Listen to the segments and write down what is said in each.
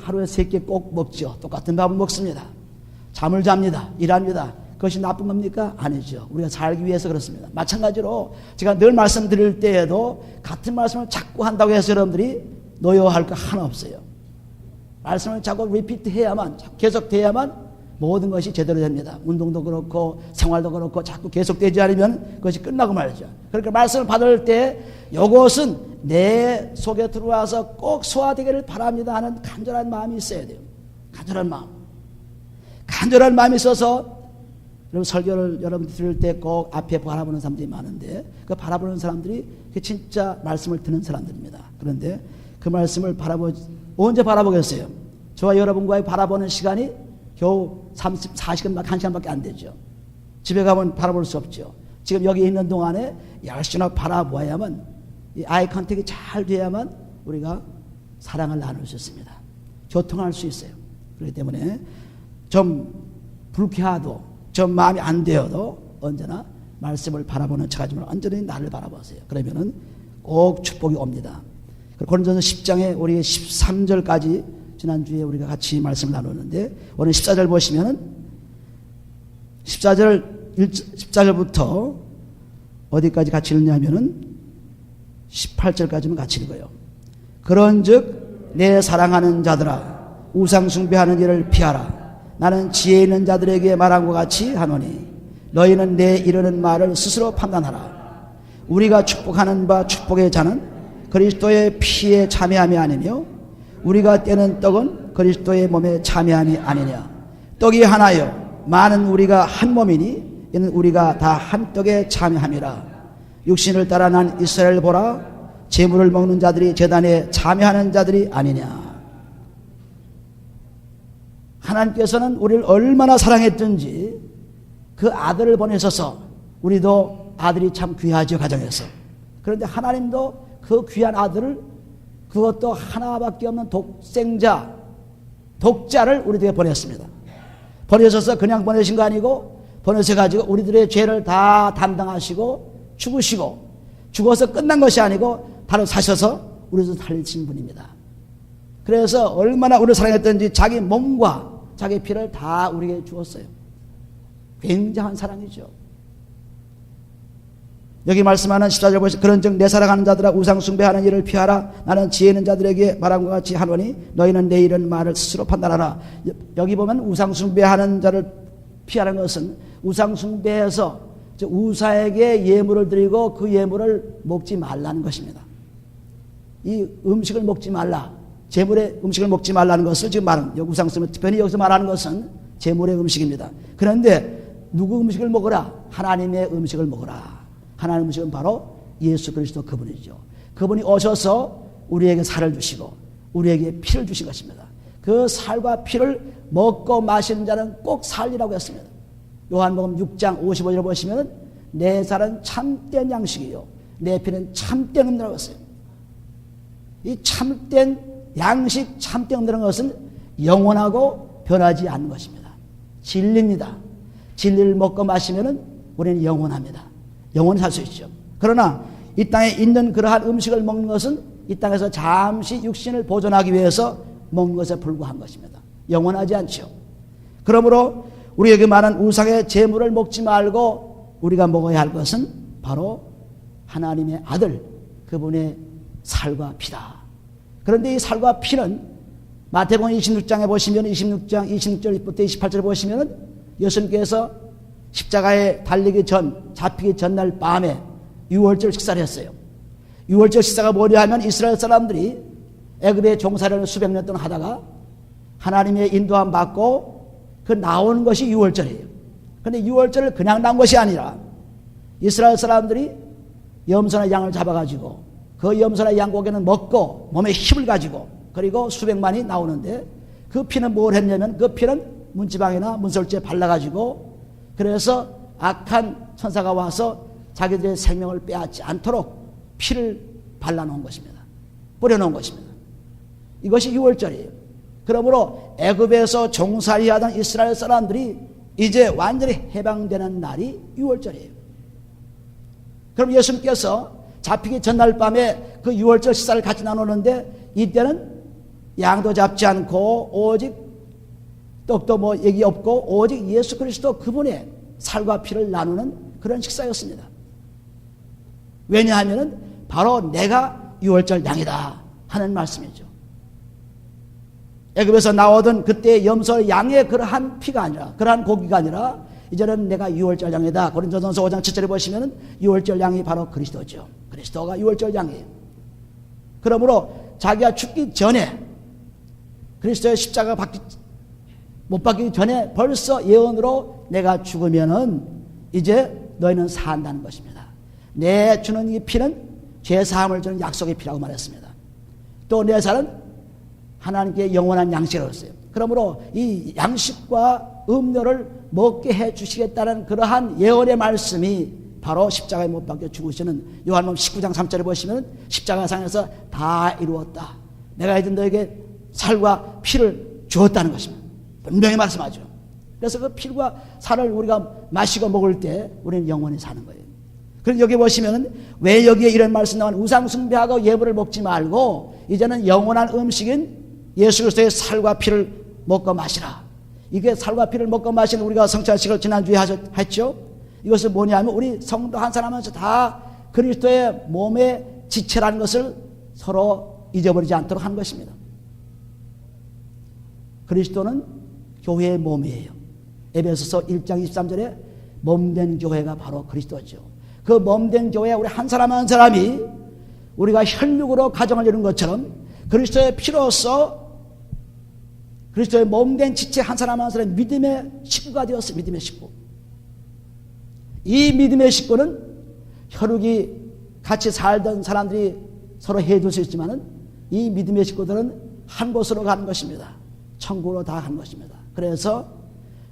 하루에 3끼 꼭 먹죠. 똑같은 밥을 먹습니다. 잠을 잡니다. 일합니다. 그것이 나쁜 겁니까? 아니죠. 우리가 살기 위해서 그렇습니다. 마찬가지로 제가 늘 말씀드릴 때에도 같은 말씀을 자꾸 한다고 해서 여러분들이 노여워할 거 하나 없어요. 말씀을 자꾸 리피트 해야만, 계속돼야만 모든 것이 제대로 됩니다. 운동도 그렇고 생활도 그렇고 자꾸 계속되지 않으면 그것이 끝나고 말이죠. 그러니까 말씀을 받을 때 이것은 내 속에 들어와서 꼭 소화되기를 바랍니다 하는 간절한 마음이 있어야 돼요. 간절한 마음. 간절한 마음이 있어서 여러분 설교를 여러분 들을 때 꼭 앞에 바라보는 사람들이 많은데 그 바라보는 사람들이 진짜 말씀을 듣는 사람들입니다. 그런데 그 말씀을 언제 바라보겠어요? 저와 여러분과의 바라보는 시간이 겨우 40분, 1시간밖에 안 되죠. 집에 가면 바라볼 수 없죠. 지금 여기 있는 동안에 열심히 바라보아야만 이 아이 컨택이 잘 돼야만 우리가 사랑을 나눌 수 있습니다. 교통할 수 있어요. 그렇기 때문에 좀 불쾌하도 좀 마음이 안 되어도 언제나 말씀을 바라보는 척하지만 언제나 나를 바라보세요. 그러면은 꼭 축복이 옵니다. 고린도전서 10장에 우리 13절까지 지난주에 우리가 같이 말씀을 나누는데 오늘 14절 보시면은 14절부터 어디까지 같이 읽냐면은 18절까지는 같이 읽어요. 그런즉 내 사랑하는 자들아 우상 숭배하는 일을 피하라. 나는 지혜 있는 자들에게 말한 것 같이 하노니 너희는 내 이르는 말을 스스로 판단하라. 우리가 축복하는 바 축복의 자는 그리스도의 피에 참여함이 아니며 우리가 떼는 떡은 그리스도의 몸에 참여함이 아니냐. 떡이 하나요 많은 우리가 한 몸이니 이는 우리가 다 한 떡에 참여함이라. 육신을 따라 난 이스라엘 보라. 제물을 먹는 자들이 제단에 참여하는 자들이 아니냐. 하나님께서는 우리를 얼마나 사랑했든지 그 아들을 보내셔서 우리도 아들이 참 귀하죠. 가정에서. 그런데 하나님도 그 귀한 아들을 그것도 하나밖에 없는 독자를 우리에게 보냈습니다. 보내셔서 그냥 보내신 거 아니고 보내셔가지고 우리들의 죄를 다 담당하시고 죽으시고 죽어서 끝난 것이 아니고 바로 사셔서 우리를 살리신 분입니다. 그래서 얼마나 우리를 사랑했던지 자기 몸과 자기 피를 다 우리에게 주었어요. 굉장한 사랑이죠. 여기 말씀하는 14절 보시면 그런즉 내 사랑하는 자들아 우상 숭배하는 일을 피하라. 나는 지혜 있는 자들에게 말한 것 같이 하노니 너희는 내 이런 말을 스스로 판단하라. 여기 보면 우상 숭배하는 자를 피하는 것은 우상 숭배해서 우사에게 예물을 드리고 그 예물을 먹지 말라는 것입니다. 이 음식을 먹지 말라. 제물의 음식을 먹지 말라는 것을 지금 말하는 우상 숭배 특별히 여기서 말하는 것은 제물의 음식입니다. 그런데 누구 음식을 먹으라? 하나님의 음식을 먹으라. 하나님의 음식은 바로 예수 그리스도 그분이죠. 그분이 오셔서 우리에게 살을 주시고 우리에게 피를 주신 것입니다. 그 살과 피를 먹고 마시는 자는 꼭 살리라고 했습니다. 요한복음 6장 55절을 보시면 내 살은 참된 양식이요 내 피는 참된 음료라고 했어요. 이 참된 양식, 참된 음료라는 것은 영원하고 변하지 않는 것입니다. 진리입니다. 진리를 먹고 마시면 우리는 영원합니다. 영원히 살 수 있죠. 그러나 이 땅에 있는 그러한 음식을 먹는 것은 이 땅에서 잠시 육신을 보존하기 위해서 먹는 것에 불과한 것입니다. 영원하지 않죠. 그러므로 우리에게 말한 우상의 제물을 먹지 말고 우리가 먹어야 할 것은 바로 하나님의 아들 그분의 살과 피다. 그런데 이 살과 피는 마태복음 26장에 보시면 26장 26절부터 28절에 보시면 예수님께서 십자가에 달리기 전, 잡히기 전날 밤에 유월절 식사를 했어요. 유월절 식사가 뭐냐 하면 이스라엘 사람들이 애굽의 종살이를 수백 년 동안 하다가 하나님의 인도함 받고 그 나온 것이 유월절이에요. 그런데 유월절을 그냥 나온 것이 아니라 이스라엘 사람들이 염소나 양을 잡아가지고 그 염소나 양 고기는 먹고 몸에 힘을 가지고 그리고 수백만이 나오는데 그 피는 뭘 했냐면 그 피는 문지방이나 문설주에 발라가지고 그래서 악한 천사가 와서 자기들의 생명을 빼앗지 않도록 피를 발라놓은 것입니다. 뿌려놓은 것입니다. 이것이 유월절이에요. 그러므로 애굽에서 종살이하던 이스라엘 사람들이 이제 완전히 해방되는 날이 유월절이에요. 그럼 예수님께서 잡히기 전날 밤에 그 유월절 식사를 같이 나누는데 이때는 양도 잡지 않고 오직 떡도 뭐 얘기 없고 오직 예수 그리스도 그분의 살과 피를 나누는 그런 식사였습니다. 왜냐하면 바로 내가 유월절 양이다 하는 말씀이죠. 애굽에서 나오던 그때의 염소 양의 그러한 피가 아니라, 그러한 고기가 아니라 이제는 내가 유월절 양이다. 고린도전서 5장 7절에 보시면 유월절 양이 바로 그리스도죠. 그리스도가 유월절 양이에요. 그러므로 자기가 죽기 전에, 그리스도의 십자가 못 박히기 전에 벌써 예언으로 내가 죽으면은 이제 너희는 산다는 것입니다. 내 주는 이 피는 죄 사함을 주는 약속의 피라고 말했습니다. 또 내 살은 하나님께 영원한 양식이라고 했어요. 그러므로 이 양식과 음료를 먹게 해 주시겠다는 그러한 예언의 말씀이 바로 십자가에 못 박혀 죽으시는 요한복음 19장 3절에 보시면 십자가상에서 다 이루었다. 내가 이제 너에게 살과 피를 주었다는 것입니다. 분명히 말씀하죠. 그래서 그 피와 살을 우리가 마시고 먹을 때 우리는 영원히 사는 거예요. 그럼 여기 보시면 왜 여기에 이런 말씀 나온 우상 숭배하고 예물을 먹지 말고 이제는 영원한 음식인 예수 그리스도의 살과 피를 먹고 마시라. 이게 살과 피를 먹고 마시는 우리가 성찬식을 지난주에 했죠. 이것은 뭐냐면 우리 성도 한 사람한테 다 그리스도의 몸의 지체라는 것을 서로 잊어버리지 않도록 한 것입니다. 그리스도는 교회의 몸이에요. 에베소서 1장 23절에 몸된 교회가 바로 그리스도죠. 그 몸된 교회 우리 한 사람 한 사람이 우리가 혈육으로 가정을 이루는 것처럼 그리스도의 피로서 그리스도의 몸된 지체 한 사람 한 사람이 믿음의 식구가 되었어요. 믿음의 식구. 이 믿음의 식구는 혈육이 같이 살던 사람들이 서로 해줄 수 있지만은 이 믿음의 식구들은 한 곳으로 가는 것입니다. 천국으로 다 가는 것입니다. 그래서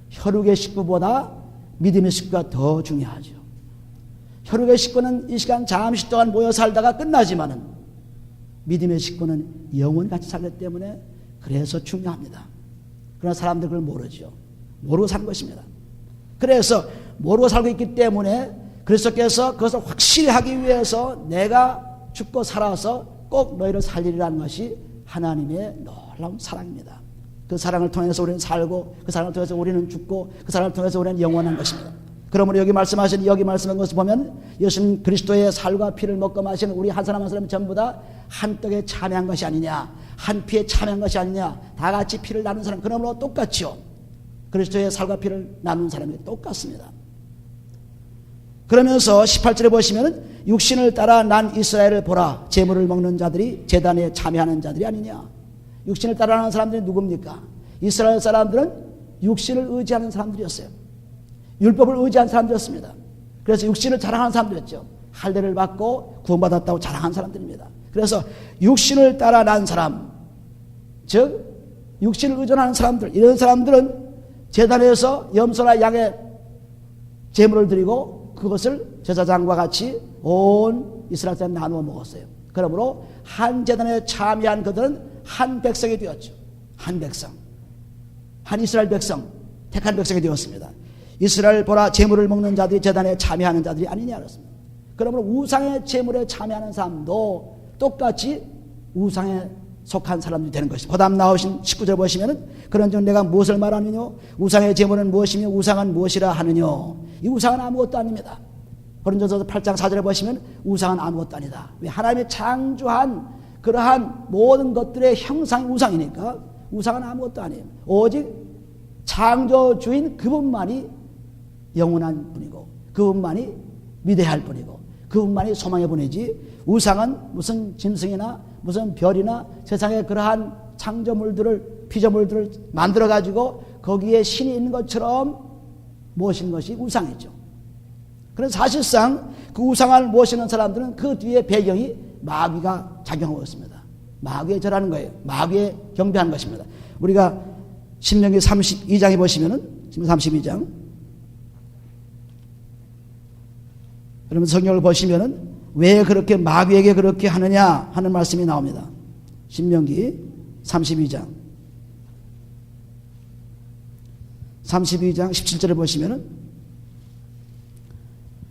혈육의 식구보다 믿음의 식구가 더 중요하죠. 혈육의 식구는 이 시간 잠시 동안 모여 살다가 끝나지만은 믿음의 식구는 영원히 같이 살기 때문에 그래서 중요합니다. 그러나 사람들 그걸 모르죠. 모르고 사는 것입니다. 그래서 모르고 살고 있기 때문에 그리스도께서 그것을 확실히 하기 위해서 내가 죽고 살아서 꼭 너희를 살리리라는 것이 하나님의 놀라운 사랑입니다. 그 사랑을 통해서 우리는 살고 그 사랑을 통해서 우리는 죽고 그 사랑을 통해서 우리는 영원한 것입니다. 그러므로 여기 말씀하신 여기 말씀한 것을 보면 예수님 그리스도의 살과 피를 먹고 마시는 우리 한 사람 한 사람 전부 다 한 떡에 참여한 것이 아니냐, 한 피에 참여한 것이 아니냐, 다 같이 피를 나눈 사람. 그러므로 똑같죠. 그리스도의 살과 피를 나눈 사람이 똑같습니다. 그러면서 18절에 보시면 육신을 따라 난 이스라엘을 보라. 제물을 먹는 자들이 제단에 참여하는 자들이 아니냐. 육신을 따라하는 사람들이 누굽니까? 이스라엘 사람들은 육신을 의지하는 사람들이었어요. 율법을 의지한 사람들이었습니다. 그래서 육신을 자랑하는 사람들이었죠. 할례를 받고 구원받았다고 자랑하는 사람들입니다. 그래서 육신을 따라 난 사람, 즉 육신을 의존하는 사람들, 이런 사람들은 제단에서 염소나 양의 제물을 드리고 그것을 제사장과 같이 온 이스라엘 사람이 나누어 먹었어요. 그러므로 한 제단에 참여한 그들은 한 백성이 되었죠. 한 백성, 한 이스라엘 백성, 택한 백성이 되었습니다. 이스라엘 보라, 제물을 먹는 자들이 제단에 참여하는 자들이 아니냐 그랬습니다. 그러므로 우상의 제물에 참여하는 사람도 똑같이 우상에 속한 사람들이 되는 것입니다. 그 다음 나오신 19절 보시면은 그런즉 내가 무엇을 말하느냐, 우상의 제물은 무엇이며 우상은 무엇이라 하느냐. 이 우상은 아무것도 아닙니다. 고린도전서 8장 4절에 보시면 우상은 아무것도 아니다. 왜? 하나님이 창조한 그러한 모든 것들의 형상이 우상이니까 우상은 아무것도 아니에요. 오직 창조주인 그분만이 영원한 분이고 그분만이 위대할 분이고 그분만이 소망의 분이지, 우상은 무슨 짐승이나 무슨 별이나 세상의 그러한 창조물들을 피조물들을 만들어 가지고 거기에 신이 있는 것처럼 모시는 것이 우상이죠. 그래서 사실상 그 우상을 모시는 사람들은 그 뒤에 배경이 마귀가 작용하고 있습니다. 마귀에 절하는 거예요. 마귀에 경배하는 것입니다. 우리가 신명기 32장에 보시면은, 32장. 여러분 성경을 보시면은 왜 그렇게 마귀에게 그렇게 하느냐 하는 말씀이 나옵니다. 신명기 32장. 32장 17절에 보시면은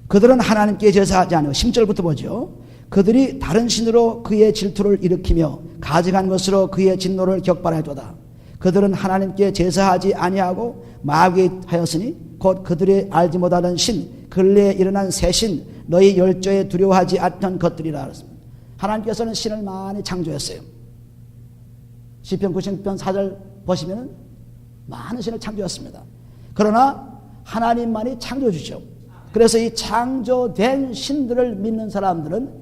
그들은 하나님께 제사하지 않고 10절부터 보죠. 그들이 다른 신으로 그의 질투를 일으키며 가증한 것으로 그의 진노를 격발하도다. 그들은 하나님께 제사하지 아니하고 마귀에 하였으니 곧 그들이 알지 못하던 신, 근래에 일어난 새 신, 너희 열조에 두려워하지 않던 것들이라 하셨습니다. 하나님께서는 신을 많이 창조했어요. 시편 96편 4절 보시면 많은 신을 창조했습니다. 그러나 하나님만이 창조주죠. 그래서 이 창조된 신들을 믿는 사람들은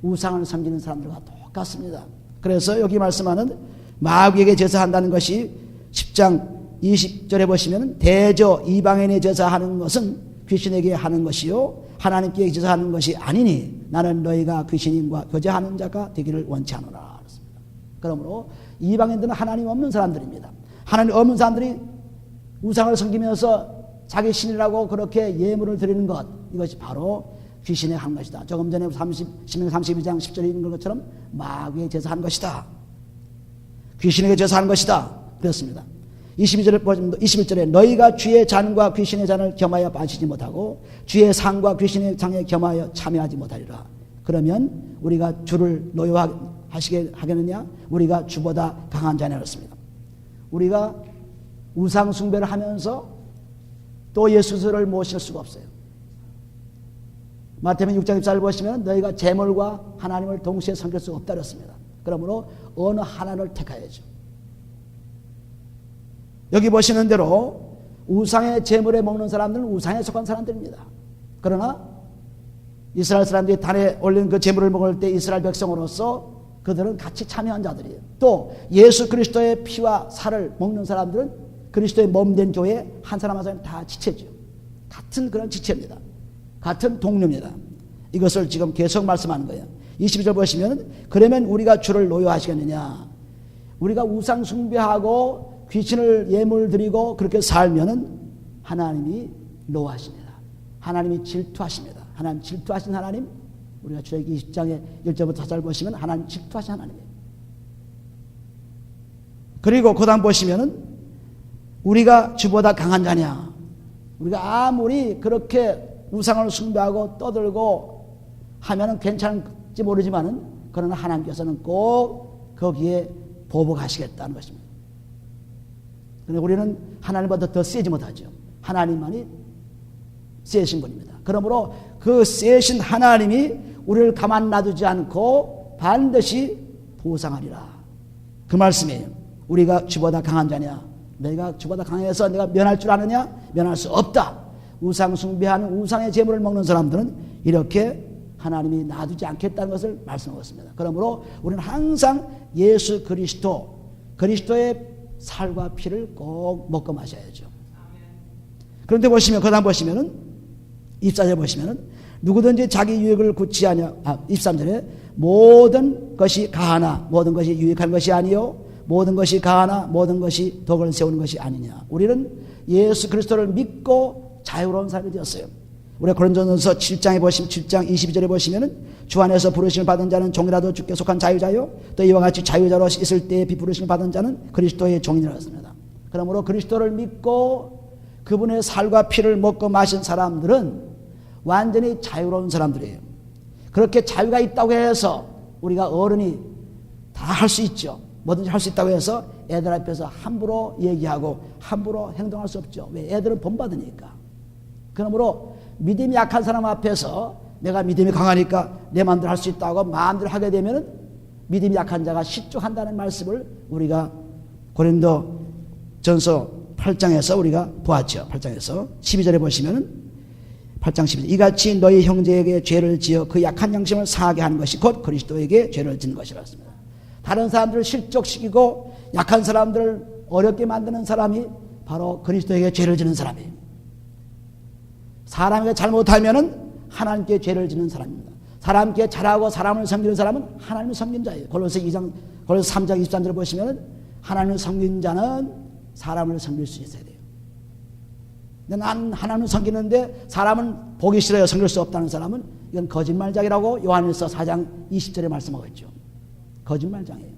우상을 섬기는 사람들과 똑같습니다. 그래서 여기 말씀하는 마귀에게 제사한다는 것이 10장 20절에 보시면 대저 이방인에 제사하는 것은 귀신에게 하는 것이요 하나님께 제사하는 것이 아니니 나는 너희가 귀신과 교제하는 자가 되기를 원치 않으라. 그러므로 이방인들은 하나님 없는 사람들입니다. 하나님 없는 사람들이 우상을 섬기면서 자기 신이라고 그렇게 예물을 드리는 것, 이것이 바로 귀신에 한 것이다. 조금 전에 신명 32장 10절에 있는 것처럼 마귀에 제사한 것이다. 귀신에게 제사한 것이다. 그렇습니다. 21절에 너희가 주의 잔과 귀신의 잔을 겸하여 마시지 못하고 주의 상과 귀신의 상에 겸하여 참여하지 못하리라. 그러면 우리가 주를 노여하시게 하겠느냐? 우리가 주보다 강한 자냐 그렇습니다. 우리가 우상 숭배를 하면서 또 예수를 모실 수가 없어요. 마태복음 6장 24절 보시면 너희가 재물과 하나님을 동시에 섬길 수가 없다 그랬습니다. 그러므로 어느 하나를 택해야죠. 여기 보시는 대로 우상의 재물에 먹는 사람들은 우상에 속한 사람들입니다. 그러나 이스라엘 사람들이 단에 올린 그 재물을 먹을 때 이스라엘 백성으로서 그들은 같이 참여한 자들이에요. 또 예수 그리스도의 피와 살을 먹는 사람들은 그리스도의 몸된 교회 한 사람 한 사람 다 지체죠. 같은 그런 지체입니다. 같은 동료입니다. 이것을 지금 계속 말씀하는 거예요. 22절 보시면 그러면 우리가 주를 노여하시겠느냐? 우리가 우상 숭배하고 귀신을 예물 드리고 그렇게 살면은 하나님이 노하십니다. 하나님이 질투하십니다. 하나님 질투하신 하나님, 우리가 출애굽기 20장의 1절부터 4절 보시면 하나님 질투하신 하나님이에요. 그리고 그 다음 보시면은 우리가 주보다 강한 자냐? 우리가 아무리 그렇게 우상을 숭배하고 떠들고 하면은 괜찮을지 모르지만은 그러나 하나님께서는 꼭 거기에 보복하시겠다는 것입니다. 그런데 우리는 하나님보다 더 세지 못하죠. 하나님만이 세신 분입니다. 그러므로 그 세신 하나님이 우리를 가만 놔두지 않고 반드시 보상하리라. 그 말씀이에요. 우리가 주보다 강한 자냐? 내가 주보다 강해서 내가 면할 줄 아느냐? 면할 수 없다. 우상 숭배하는 우상의 재물을 먹는 사람들은 이렇게 하나님이 놔두지 않겠다는 것을 말씀하셨습니다. 그러므로 우리는 항상 예수 그리스도의 살과 피를 꼭 먹고 마셔야죠. 그런데 보시면 그 다음 보시면은 24절 보시면은 누구든지 자기 유익을 굳이 하냐 23절에 모든 것이 가하나 모든 것이 유익한 것이 아니요 모든 것이 가하나 모든 것이 덕을 세우는 것이 아니냐. 우리는 예수 그리스도를 믿고 자유로운 삶이 되었어요. 우리 고린도전서 7장에 보시면 7장 22절에 보시면은 주 안에서 부르심을 받은 자는 종이라도 주께 속한 자유자요 또 이와 같이 자유자로 있을 때에 비부르심을 받은 자는 그리스도의 종이라 했습니다. 그러므로 그리스도를 믿고 그분의 살과 피를 먹고 마신 사람들은 완전히 자유로운 사람들이에요. 그렇게 자유가 있다고 해서 우리가 어른이 다 할 수 있죠. 뭐든지 할 수 있다고 해서 애들 앞에서 함부로 얘기하고 함부로 행동할 수 없죠. 왜? 애들은 본받으니까. 그러므로 믿음이 약한 사람 앞에서 내가 믿음이 강하니까 내 마음대로 할 수 있다고 마음대로 하게 되면 믿음이 약한 자가 실족한다는 말씀을 우리가 고린도전서 8장에서 우리가 보았죠. 8장에서 12절에 보시면 8장 12절 이같이 너희 형제에게 죄를 지어 그 약한 양심을 상하게 하는 것이 곧 그리스도에게 죄를 짓는 것이라 했습니다. 다른 사람들을 실족시키고 약한 사람들을 어렵게 만드는 사람이 바로 그리스도에게 죄를 지는 사람이에요. 사람에게 잘못하면은 하나님께 죄를 지는 사람입니다. 사람께 잘하고 사람을 섬기는 사람은 하나님을 섬긴 자예요. 골로새 3장 23절을 보시면 하나님을 섬긴 자는 사람을 섬길 수 있어야 돼요. 근데 난 하나님을 섬기는데 사람은 보기 싫어요. 섬길 수 없다는 사람은 이건 거짓말장이라고 요한일서 4장 20절에 말씀하고 있죠. 거짓말장이에요.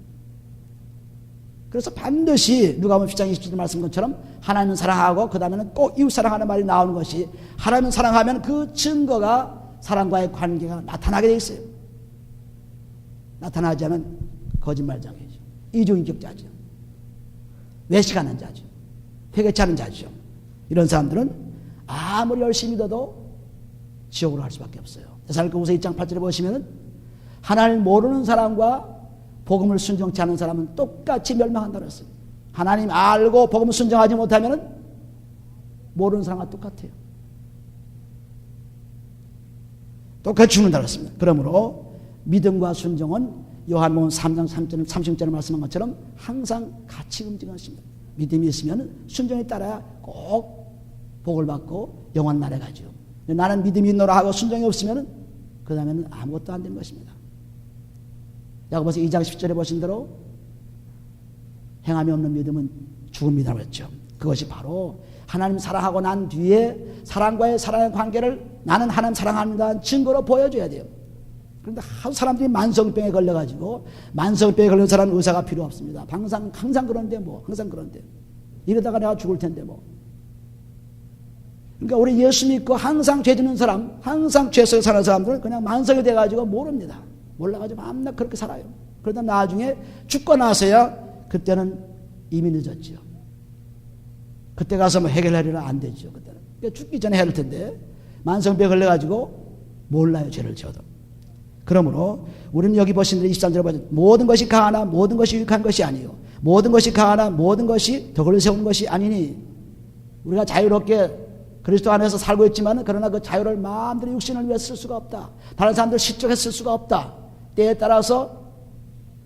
그래서 반드시 누가복음 10장 27절 말씀 것처럼 하나님은 사랑하고 그 다음에는 꼭 이웃 사랑하는 말이 나오는 것이 하나님은 사랑하면 그 증거가 사람과의 관계가 나타나게 돼 있어요. 나타나지 않은 거짓말장이죠. 이중인격자죠. 외식하는 자죠. 회개치 않은 자죠. 이런 사람들은 아무리 열심히 믿어도 지옥으로 갈 수밖에 없어요. 데살로니가후서 2장 8절에 보시면은 하나님을 모르는 사람과 복음을 순종치 않은 사람은 똑같이 멸망한다고 했어요. 하나님 알고 복음을 순종하지 못하면은 모르는 사람과 똑같아요. 똑같이 죽는다고 했습니다. 그러므로 믿음과 순종은 요한복음 3장 30절에 말씀한 것처럼 항상 같이 움직이는 것입니다. 믿음이 있으면 순종에 따라야 꼭 복을 받고 영원 나라에 가죠. 나는 믿음이 있노라 하고 순종이 없으면 그 다음에는 아무것도 안 되는 것입니다. 야고보서 2장 10절에 보신 대로 행함이 없는 믿음은 죽은 믿음이라고 했죠. 그것이 바로 하나님 사랑하고 난 뒤에 사랑과의 사랑의 관계를 나는 하나님 사랑합니다 증거로 보여줘야 돼요. 그런데 사람들이 만성병에 걸려가지고 만성병에 걸린 사람은 의사가 필요 없습니다. 항상 그런데 항상 그런데 이러다가 내가 죽을 텐데 그러니까 우리 예수 믿고 항상 죄 짓는 사람, 항상 죄 속에 사는 사람들은 그냥 만성이 돼가지고 모릅니다. 몰라가지고 맨날 그렇게 살아요. 그러다 나중에 죽고 나서야 그때는 이미 늦었죠. 그때 가서 해결하려면 안 되죠. 그때는 그러니까 죽기 전에 해야 할 텐데 만성병에 걸려가지고 몰라요. 죄를 지어도. 그러므로 우리는 여기 보신 대로 23절에 보면 모든 것이 가하나 모든 것이 유익한 것이 아니요 모든 것이 가하나 모든 것이 덕을 세우는 것이 아니니 우리가 자유롭게 그리스도 안에서 살고 있지만 그러나 그 자유를 마음대로 육신을 위해 쓸 수가 없다. 다른 사람들 실족해 쓸 수가 없다. 때에 따라서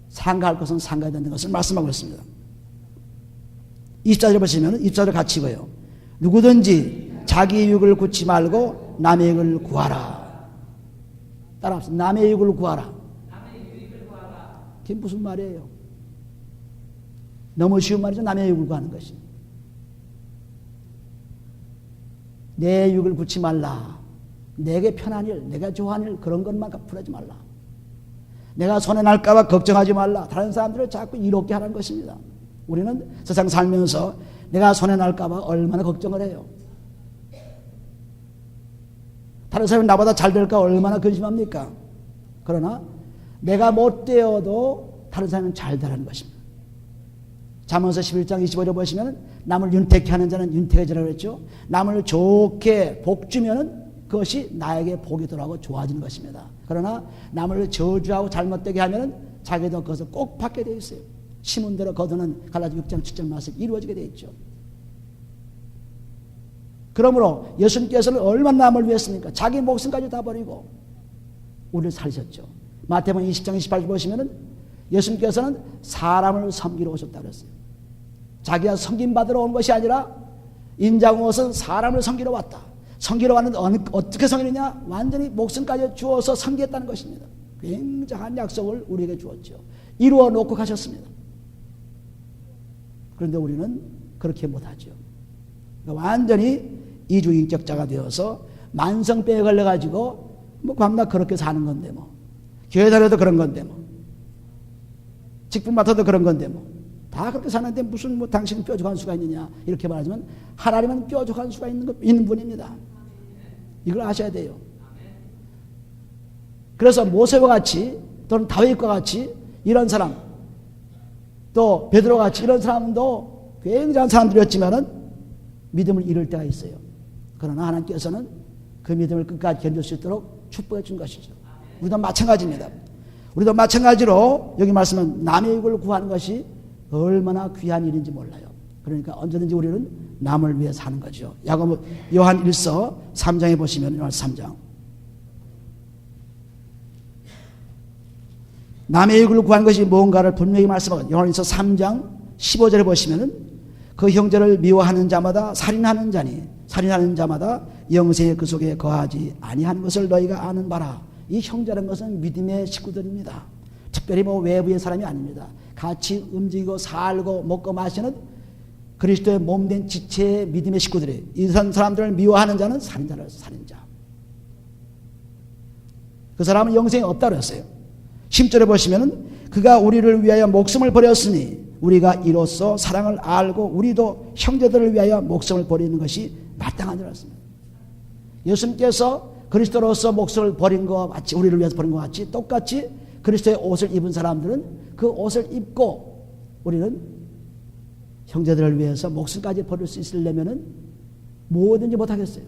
상가할 것은 상가해야 된다는 것을 말씀하고 있습니다. 24절에 보시면 24절 같이 읽어요. 누구든지 자기 유익을 굳지 말고 남의 유익을 구하라. 따라합시다. 남의 유익을 구하라. 그게 무슨 말이에요? 너무 쉬운 말이죠. 남의 유익을 구하는 것이. 내 유익을 굳지 말라. 내게 편한 일, 내가 좋아하는 일 그런 것만 풀하지 말라. 내가 손해날까 봐 걱정하지 말라. 다른 사람들을 자꾸 이롭게 하라는 것입니다. 우리는 세상 살면서 내가 손해날까 봐 얼마나 걱정을 해요. 다른 사람이 나보다 잘 될까 얼마나 근심합니까? 그러나 내가 못되어도 다른 사람은 잘 되라는 것입니다. 잠언서 11장 25절에 보시면 남을 윤택케 하는 자는 윤택해지라고 했죠. 남을 좋게 복 주면은 그것이 나에게 복이 돌아오고 좋아지는 것입니다. 그러나 남을 저주하고 잘못되게 하면은 자기도 그것을 꼭 받게 되어 있어요. 심은 대로 거두는 갈라디아 6장 7절 말씀 이루어지게 되어 있죠. 그러므로 예수님께서는 얼마나 남을 위했습니까? 자기 목숨까지 다 버리고 우리를 살리셨죠. 마태복음 20장 28절 보시면은 예수님께서는 사람을 섬기러 오셨다고 그랬어요. 자기가 섬김받으러 온 것이 아니라 인자공 옷은 사람을 섬기러 왔다. 섬기러 왔는데 어떻게 섬기느냐? 완전히 목숨까지 주어서 섬기겠다는 것입니다. 굉장한 약속을 우리에게 주었죠. 이루어 놓고 가셨습니다. 그런데 우리는 그렇게 못하죠. 그러니까 완전히 이주인격자가 되어서 만성병에 걸려가지고 밤낮 그렇게 사는 건데 교회 다녀도 그런 건데 직분 맡아도 그런 건데 다 그렇게 사는데 무슨 당신은 뾰족한 수가 있느냐 이렇게 말하지만 하나님은 뾰족한 수가 있는 분입니다. 이걸 아셔야 돼요. 그래서 모세와 같이 또는 다윗과 같이 이런 사람 또 베드로와 같이 이런 사람도 굉장한 사람들이었지만은 믿음을 잃을 때가 있어요. 그러나 하나님께서는 그 믿음을 끝까지 견딜 수 있도록 축복해 준 것이죠. 우리도 마찬가지입니다. 우리도 마찬가지로 여기 말씀은 남의 유익을 구하는 것이 얼마나 귀한 일인지 몰라요. 그러니까 언제든지 우리는 남을 위해 사는 거죠. 야고보 요한 1서 3장에 보시면 요한 3장 남의 유익을 구하는 것이 뭔가를 분명히 말씀하고 요한 1서 3장 15절에 보시면은 그 형제를 미워하는 자마다 살인하는 자니 살인하는 자마다 영생의 그 속에 거하지 아니하는 것을 너희가 아는 바라. 이 형제라는 것은 믿음의 식구들입니다. 특별히 외부의 사람이 아닙니다. 같이 움직이고 살고 먹고 마시는 그리스도의 몸된 지체의 믿음의 식구들이에요. 이런 사람들을 미워하는 자는 살인자라고 해서 살인자. 그 사람은 영생이 없다고 했어요. 10절에 보시면은 그가 우리를 위하여 목숨을 버렸으니 우리가 이로써 사랑을 알고 우리도 형제들을 위하여 목숨을 버리는 것이 마땅한 줄 알았습니다. 예수님께서 그리스도로서 목숨을 버린 것과 같이 우리를 위해서 버린 것 같이 똑같이 그리스도의 옷을 입은 사람들은 그 옷을 입고 우리는 형제들을 위해서 목숨까지 버릴 수 있으려면은 뭐든지 못하겠어요.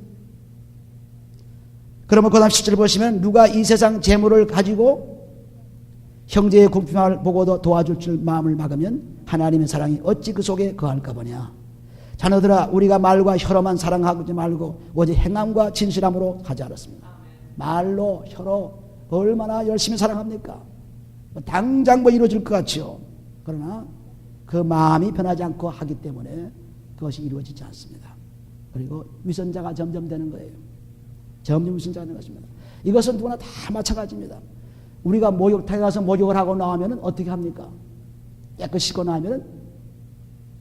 그러면 그 다음 10절 보시면 누가 이 세상 재물을 가지고 형제의 궁핍함을 보고도 도와줄 줄 마음을 막으면 하나님의 사랑이 어찌 그 속에 거할까 보냐. 자녀들아, 우리가 말과 혀로만 사랑하지 말고 오직 행함과 진실함으로 하지 않았습니다. 말로 혀로 얼마나 열심히 사랑합니까? 당장 뭐 이루어질 것 같죠. 그러나 그 마음이 변하지 않고 하기 때문에 그것이 이루어지지 않습니다. 그리고 위선자가 점점 되는 거예요. 점점 위선자가 되는 것입니다. 이것은 누구나 다 마찬가지입니다. 우리가 목욕탕에 가서 목욕을 하고 나오면 어떻게 합니까? 깨끗이 씻고 나면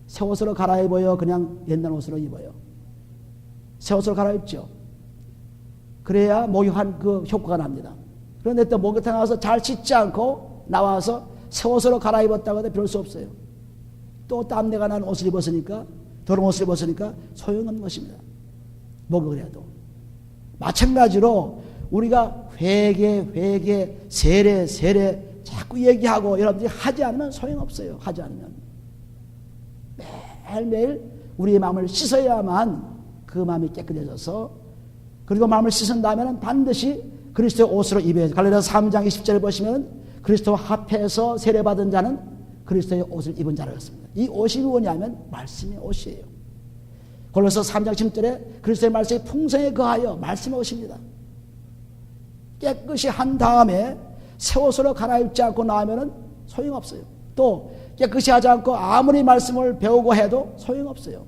새 옷으로 갈아입어요? 그냥 옛날 옷으로 입어요? 새 옷으로 갈아입죠. 그래야 목욕한 그 효과가 납니다. 그런데 또 목욕탕에 가서 잘 씻지 않고 나와서 새 옷으로 갈아입었다고 해도 별 수 없어요. 또 땀내가 나는 옷을 입었으니까, 더러운 옷을 입었으니까 소용없는 것입니다. 목욕을 해도. 마찬가지로 우리가 회개, 세례 자꾸 얘기하고 여러분들이 하지 않으면 소용없어요. 하지 않으면. 매일매일 우리의 마음을 씻어야만 그 마음이 깨끗해져서, 그리고 마음을 씻은 다음에는 반드시 그리스도의 옷으로 입어야죠. 갈라디아서 3장 20절을 보시면 그리스도와 합해서 세례받은 자는 그리스도의 옷을 입은 자라 했습니다. 이 옷이 뭐냐면 말씀의 옷이에요. 골로새 3장 10절에 그리스도의 말씀이 풍성에 거하여 말씀의 옷입니다. 깨끗이 한 다음에 새 옷으로 갈아입지 않고 나오면 소용없어요. 또 깨끗이 하지 않고 아무리 말씀을 배우고 해도 소용없어요.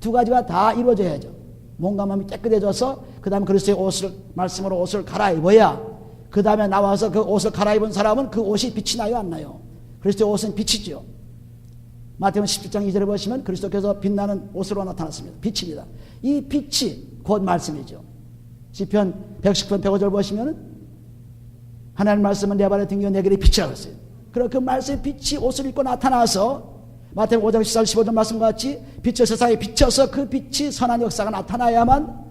두 가지가 다 이루어져야죠. 몸과 마음이 깨끗해져서 그 다음에 그리스도의 옷을, 말씀으로 옷을 갈아입어야 그 다음에 나와서 그 옷을 갈아입은 사람은 그 옷이 빛이 나요, 안 나요? 그리스도의 옷은 빛이죠. 마태복음 17장 2절에 보시면 그리스도께서 빛나는 옷으로 나타났습니다. 빛입니다. 이 빛이 곧 말씀이죠. 시편 110편 105절 보시면 하나님 말씀은 내 발에 등겨 내 길의 빛이라고 했어요. 그리고 그 말씀의 빛이 옷을 입고 나타나서 마태복음 5장 14절 15절 말씀과 같이 빛을 세상에 비춰서 그 빛이 선한 역사가 나타나야만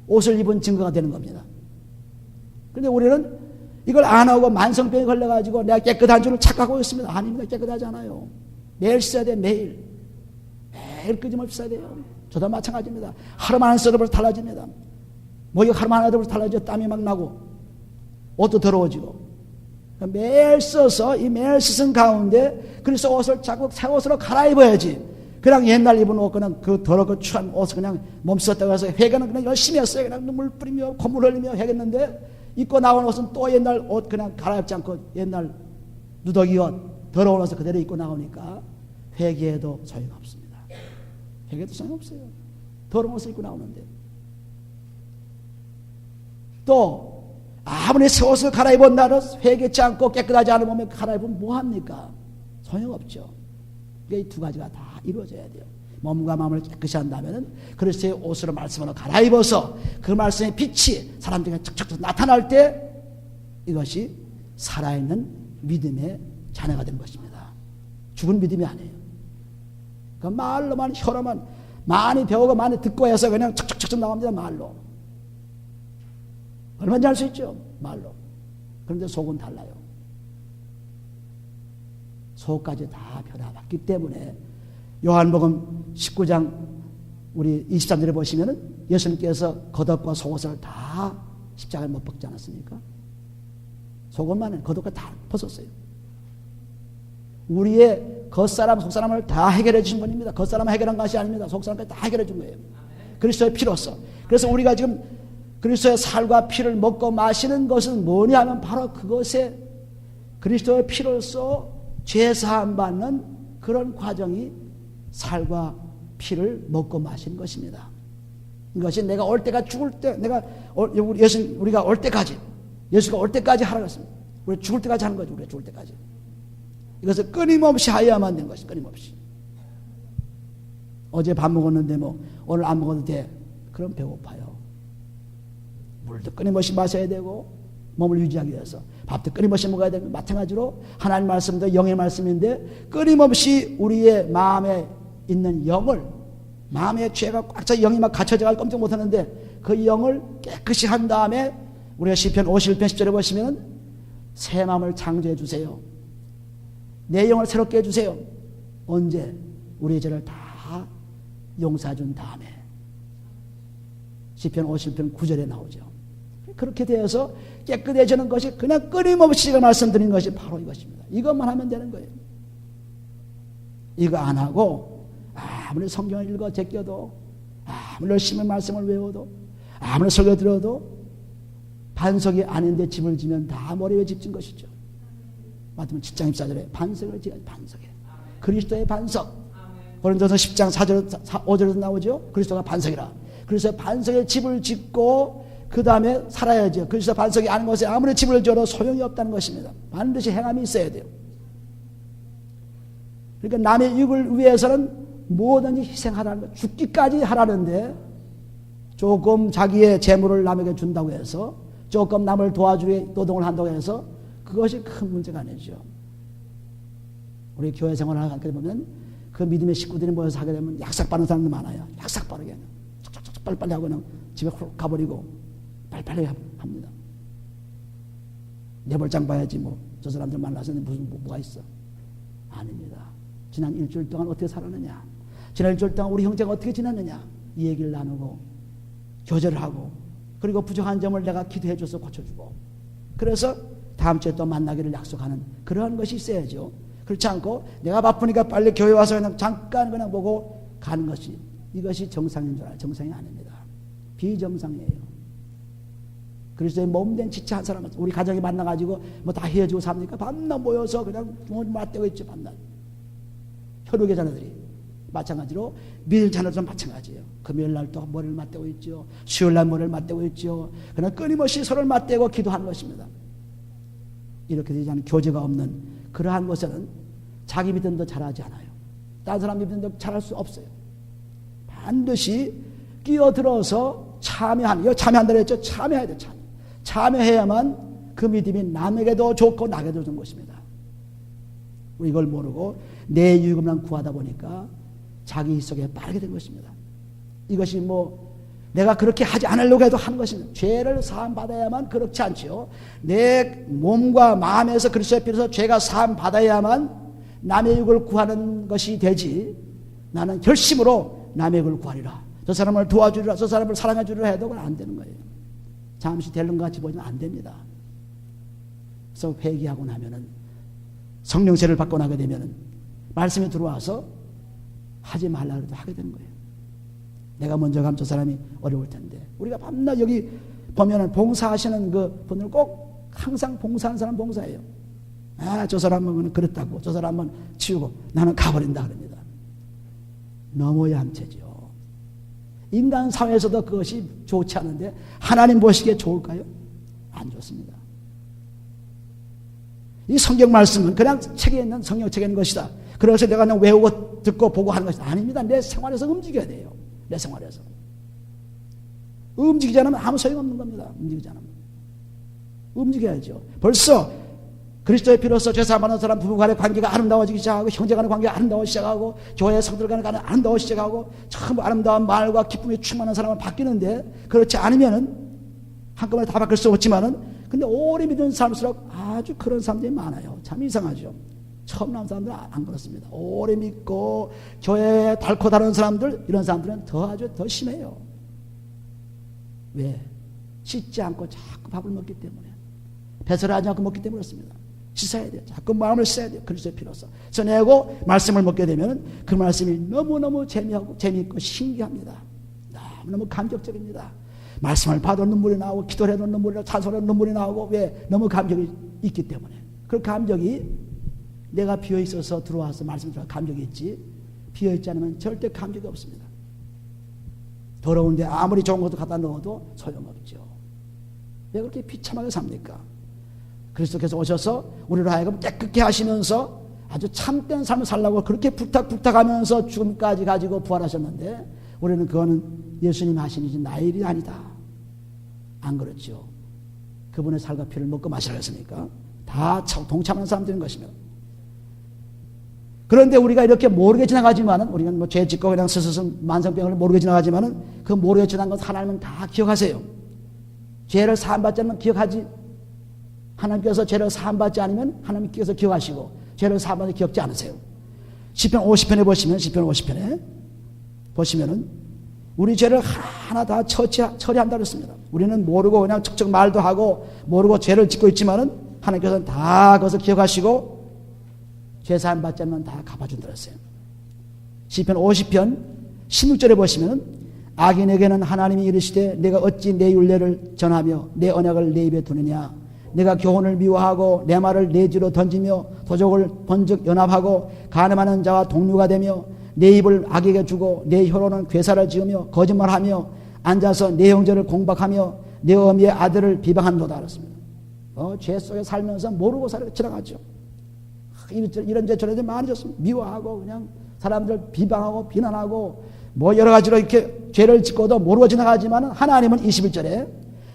옷을 입은 증거가 되는 겁니다. 그런데 우리는 이걸 안 하고 만성병에 걸려가지고 내가 깨끗한 줄을 착각하고 있습니다. 아닙니다. 깨끗하지 않아요. 매일 써야 돼요. 매일 끊임없이 써야 돼요. 저도 마찬가지입니다. 하루만 안 써도 벌써 달라집니다. 목욕 하루만 안 해도 벌써 달라지죠. 땀이 막 나고 옷도 더러워지고. 매일 써서 이 매일 씻은 가운데 그래서 옷을 자꾸 새 옷으로 갈아입어야지. 그냥 옛날 입은 옷 그냥 그 더럽고 추한 옷을 그냥 몸쓰었다고 해서 회개는 그냥 열심히 했어요. 그냥 눈물 뿌리며 콧물 흘리며 회개했는데 입고 나온 옷은 또 옛날 옷 그냥 갈아입지 않고 옛날 누더기 옷 더러운 옷을 그대로 입고 나오니까 회개해도 소용없습니다. 회개도 소용없어요. 더러운 옷을 입고 나오는데. 또 아무리 새 옷을 갈아입은 날은 회개치 않고 깨끗하지 않은 몸에 갈아입으면 뭐합니까? 소용없죠. 이 두 가지가 다 이루어져야 돼요. 몸과 마음을 깨끗이 한다면 그리스도의 옷으로 말씀으로 갈아입어서 그 말씀의 빛이 사람들에게 척척 나타날 때 이것이 살아있는 믿음의 자녀가 되는 것입니다. 죽은 믿음이 아니에요. 그 말로만 혀로만 많이 배우고 많이 듣고 해서 그냥 척척척 나옵니다. 말로. 얼마나 잘 수 있죠? 말로. 그런데 속은 달라요. 속까지 다 변화받기 때문에 요한복음 19장 우리 23절에 보시면은 예수님께서 겉옷과 속옷을 다 십자가에 못 박지 않았습니까? 속옷만은 겉옷과 다 벗었어요. 우리의 겉사람 속사람을 다 해결해 주신 분입니다. 겉사람을 해결한 것이 아닙니다. 속사람까지 다 해결해 준 거예요. 그리스도의 피로써. 그래서 우리가 지금 그리스도의 살과 피를 먹고 마시는 것은 뭐냐 하면 바로 그것에 그리스도의 피로써 죄 사함 받는 그런 과정이 살과 피를 먹고 마시는 것입니다. 이것이 내가 올 때가 죽을 때, 우리가 올 때까지, 예수가 올 때까지 하라고 했습니다. 우리 죽을 때까지 하는 거죠. 우리가 죽을 때까지. 이것을 끊임없이 하여야만 된 것이 끊임없이. 어제 밥 먹었는데 뭐 오늘 안 먹어도 돼. 그럼 배고파요. 물도 끊임없이 마셔야 되고 몸을 유지하기 위해서 밥도 끊임없이 먹어야 되고 마찬가지로 하나님 말씀도 영의 말씀인데 끊임없이 우리의 마음에 있는 영을 마음의 죄가 꽉 차 영이 막 갇혀져가지고 꼼짝 못하는데 그 영을 깨끗이 한 다음에 우리가 시편 51편 10절에 보시면 새 마음을 창조해 주세요. 내 영을 새롭게 해주세요. 언제? 우리의 죄를 다 용서해 준 다음에. 시편 50편 9절에 나오죠. 그렇게 되어서 깨끗해지는 것이 그냥 끊임없이 제가 말씀드린 것이 바로 이것입니다. 이것만 하면 되는 거예요. 이거 안 하고 아무리 성경을 읽어 제껴도, 아무리 열심히 말씀을 외워도, 아무리 설교 들어도 반석이 아닌데 집을 지면 다 머리 위에 집 진 것이죠. 맞으면 7장 14절에 반석을 지어야지. 반석에 그리스도의 반석. 고린도서 10장 4절 5절에서 나오죠. 그리스도가 반석이라. 그래서 반석에 집을 짓고 그 다음에 살아야죠. 그리스도 반석이 아닌 것에 아무리 집을 지어도 소용이 없다는 것입니다. 반드시 행함이 있어야 돼요. 그러니까 남의 이익을 위해서는 뭐든지 희생하라는 거, 죽기까지 하라는데 조금 자기의 재물을 남에게 준다고 해서, 조금 남을 도와주기 노동을 한다고 해서 그것이 큰 문제가 아니죠. 우리 교회 생활을 하게 보면 그 믿음의 식구들이 모여서 하게 되면 약삭 빠는 사람도 많아요. 약삭 빠르게 촉촉촉 빨리빨리 하고 그냥 집에 훅 가버리고 빨리빨리 합니다. 내벌장 봐야지 뭐 저 사람들 만나서 무슨 뭐가 있어. 아닙니다. 지난 일주일 동안 어떻게 살았느냐, 지난 일주일 동안 우리 형제가 어떻게 지냈느냐, 이 얘기를 나누고 교제를 하고, 그리고 부족한 점을 내가 기도해 줘서 고쳐주고, 그래서 다음 주에 또 만나기를 약속하는 그러한 것이 있어야죠. 그렇지 않고 내가 바쁘니까 빨리 교회 와서 그냥 잠깐 그냥 보고 가는 것이, 이것이 정상인 줄 알아요. 정상이 아닙니다. 비정상이에요. 그리스도의 몸된 지체 한 사람은 우리 가정이 만나가지고 뭐 다 헤어지고 삽니까? 밤낮 모여서 그냥 부모님 맞대고 있죠. 밤낮. 혈육의 자녀들이 마찬가지로 믿을 자녀들은 마찬가지예요. 금요일 날 또 머리를 맞대고 있죠. 수요일 날 머리를 맞대고 있죠. 그냥 끊임없이 서로를 맞대고 기도하는 것입니다. 이렇게 되지 않은 교제가 없는 그러한 것은 자기 믿음도 잘하지 않아요. 다른 사람 믿음도 잘할 수 없어요. 반드시 끼어들어서 참여하는, 이거 참여한다고 했죠. 참여해야 돼요. 참여해야만 그 믿음이 남에게도 좋고 나에게도 좋은 것입니다. 우리 이걸 모르고 내 유익만 구하다 보니까 자기 희석에 빠르게 된 것입니다. 이것이 뭐 내가 그렇게 하지 않으려고 해도 하는 것입니다. 죄를 사함 받아야만 그렇지 않죠. 내 몸과 마음에서 그리스도의 피로서 죄가 사함 받아야만 남의 유익을 구하는 것이 되지, 나는 결심으로 남의 유익을 구하리라, 저 사람을 도와주리라, 저 사람을 사랑해 주리라 해도 그건 안 되는 거예요. 잠시 되는 것 같이 보지만 안 됩니다. 그래서 회개하고 나면은, 성령세를 받고 나게 되면은 말씀이 들어와서 하지 말라 그래도 하게 되는 거예요. 내가 먼저 가면 저 사람이 어려울 텐데, 우리가 밤낮 여기 보면은 봉사하시는 그 분들 꼭 항상 봉사하는 사람 봉사해요. 저 사람은 그랬다고, 저 사람은 치우고 나는 가버린다 그럽니다. 너무 얌체죠. 인간 사회에서도 그것이 좋지 않은데 하나님 보시기에 좋을까요? 안 좋습니다. 이 성경 말씀은 그냥 책에 있는 성경책에 있는 것이다, 그래서 내가 그냥 외우고 듣고 보고 하는 것이 아닙니다. 내 생활에서 움직여야 돼요. 내 생활에서 움직이지 않으면 아무 소용없는 겁니다. 움직이지 않으면 움직여야죠. 벌써 그리스도의 피로서 죄사하는 사람 부부 간의 관계가 아름다워지기 시작하고, 형제 간의 관계가 아름다워지기 시작하고, 교회 성들 간의 관계가 아름다워지기 시작하고, 참 아름다운 말과 기쁨이 충만한 사람은 바뀌는데, 그렇지 않으면은 한꺼번에 다 바뀔 수 없지만은, 근데 오래 믿은 사람일수록 아주 그런 사람들이 많아요. 참 이상하죠. 처음 나온 사람들은 안 그렇습니다. 오래 믿고 교회에 닳고 다른 사람들, 이런 사람들은 아주 더 심해요. 왜? 씻지 않고 자꾸 밥을 먹기 때문에, 배설하지 않고 먹기 때문에 그렇습니다. 씻어야 돼요. 자꾸 마음을 써야 돼요. 그리스도의 피로서 써내고 말씀을 먹게 되면 그 말씀이 너무너무 재미있고 신기합니다. 너무너무 감격적입니다. 말씀을 봐도 눈물이 나오고, 기도를 해도 눈물이 나오고, 찬송해도 눈물이 나오고. 왜? 너무 감격이 있기 때문에. 그 감격이 내가 비어있어서 들어와서 말씀 들어서 감격이 있지, 비어있지 않으면 절대 감격이 없습니다. 더러운데 아무리 좋은 것도 갖다 넣어도 소용없죠. 왜 그렇게 비참하게 삽니까? 그리스도께서 오셔서 우리를 하여금 깨끗게 하시면서 아주 참된 삶을 살라고 그렇게 부탁하면서 죽음까지 가지고 부활하셨는데, 우리는 그거는 예수님이 하신 일이지 나의 일이 아니다. 안 그렇죠. 그분의 살과 피를 먹고 마시라 했으니까 다 동참하는 사람들인 것입니다. 그런데 우리가 이렇게 모르게 지나가지만은, 우리가 뭐 죄 짓고 그냥 스스로 만성병을 모르게 지나가지만은, 그 모르게 지나간 것 하나님은 다 기억하세요. 죄를 사함받지 않으면 기억하지 하나님께서 죄를 사함받지 않으면 하나님께서 기억하시고 죄를 사함받지 기억지 않으세요. 시편 50편에 보시면 시편 50편에 보시면은 우리 죄를 하나하나 다 처리한다 그랬습니다. 우리는 모르고 그냥 척척 말도 하고 모르고 죄를 짓고 있지만은 하나님께서는 다 그것을 기억하시고 죄 사함 받지 않으면 다 갚아준다 그랬어요. 시편 50편 16절에 보시면은 악인에게는 하나님이 이르시되 내가 어찌 내 율례를 전하며 내 언약을 내 입에 두느냐. 내가 교훈을 미워하고 내 말을 내 뒤로 던지며 도적을 번쩍 연합하고 간음하는 자와 동료가 되며 내 입을 악에게 주고 내 혀로는 괴사를 지으며 거짓말하며 앉아서 내 형제를 공박하며 내 어미의 아들을 비방한도다 그랬습니다. 죄 속에 살면서 모르고 지나갔죠. 이런 죄 저런 죄 많이 졌습니다. 미워하고 그냥 사람들 비방하고 비난하고 뭐 여러 가지로 이렇게 죄를 짓고도 모르고 지나가지만 하나님은 21절에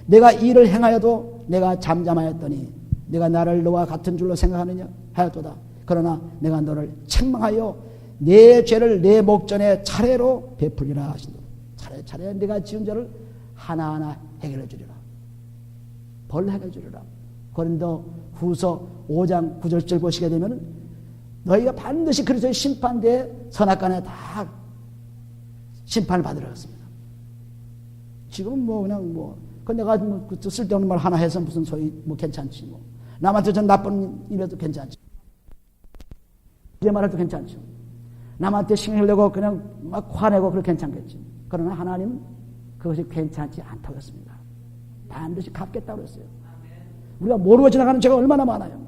내가 이 일을 행하여도 내가 잠잠하였더니 내가 나를 너와 같은 줄로 생각하느냐 하였도다. 그러나 내가 너를 책망하여 내 죄를 내 목전에 차례로 베풀리라 하신다. 차례 내가 지은 죄를 하나하나 해결해 주리라. 벌 해결해 주리라. 고린도 후서 5장 9절 보시게 되면 너희가 반드시 그리스도의 심판대에 선악간에 다 심판을 받으라 했습니다. 지금은 뭐 그냥 내가 쓸데없는 말 하나 해서 무슨 소리 괜찮지 뭐. 남한테 전 나쁜 일해도 괜찮지. 내 말해도 괜찮죠. 남한테 신경 흘려고 그냥 막 화내고 그렇게 괜찮겠지. 그러나 하나님은 그것이 괜찮지 않다고 했습니다. 반드시 갚겠다고 했어요. 우리가 모르고 지나가는 죄가 얼마나 많아요.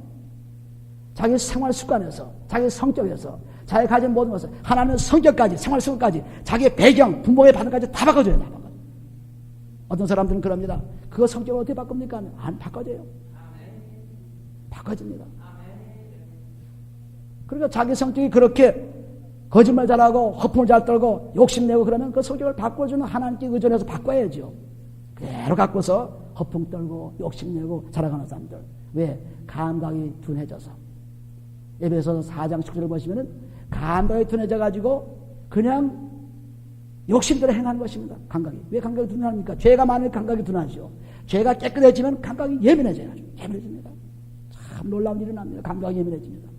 자기 생활 습관에서, 자기 성격에서, 자기 가진 모든 것을, 하나님은 성격까지, 생활 습관까지, 자기의 배경, 부모의 반응까지 다 바꿔줘야 돼. 어떤 사람들은 그럽니다. 그거 성격을 어떻게 바꿉니까? 안 바꿔져요. 바꿔집니다. 그러니까 자기 성격이 그렇게 거짓말 잘하고 허풍을 잘 떨고 욕심내고 그러면 그 성격을 바꿔주는 하나님께 의존해서 바꿔야죠. 그대로 갖고서 허풍 떨고 욕심내고 살아가는 사람들. 왜? 감각이 둔해져서. 에베소서 4장 10절을 보시면은 감각이 둔해져가지고 그냥 욕심대로 행하는 것입니다. 감각이. 왜 감각이 둔합니까? 죄가 많으면 감각이 둔하죠. 죄가 깨끗해지면 감각이 예민해집니다. 참 놀라운 일이 납니다. 감각이 예민해집니다.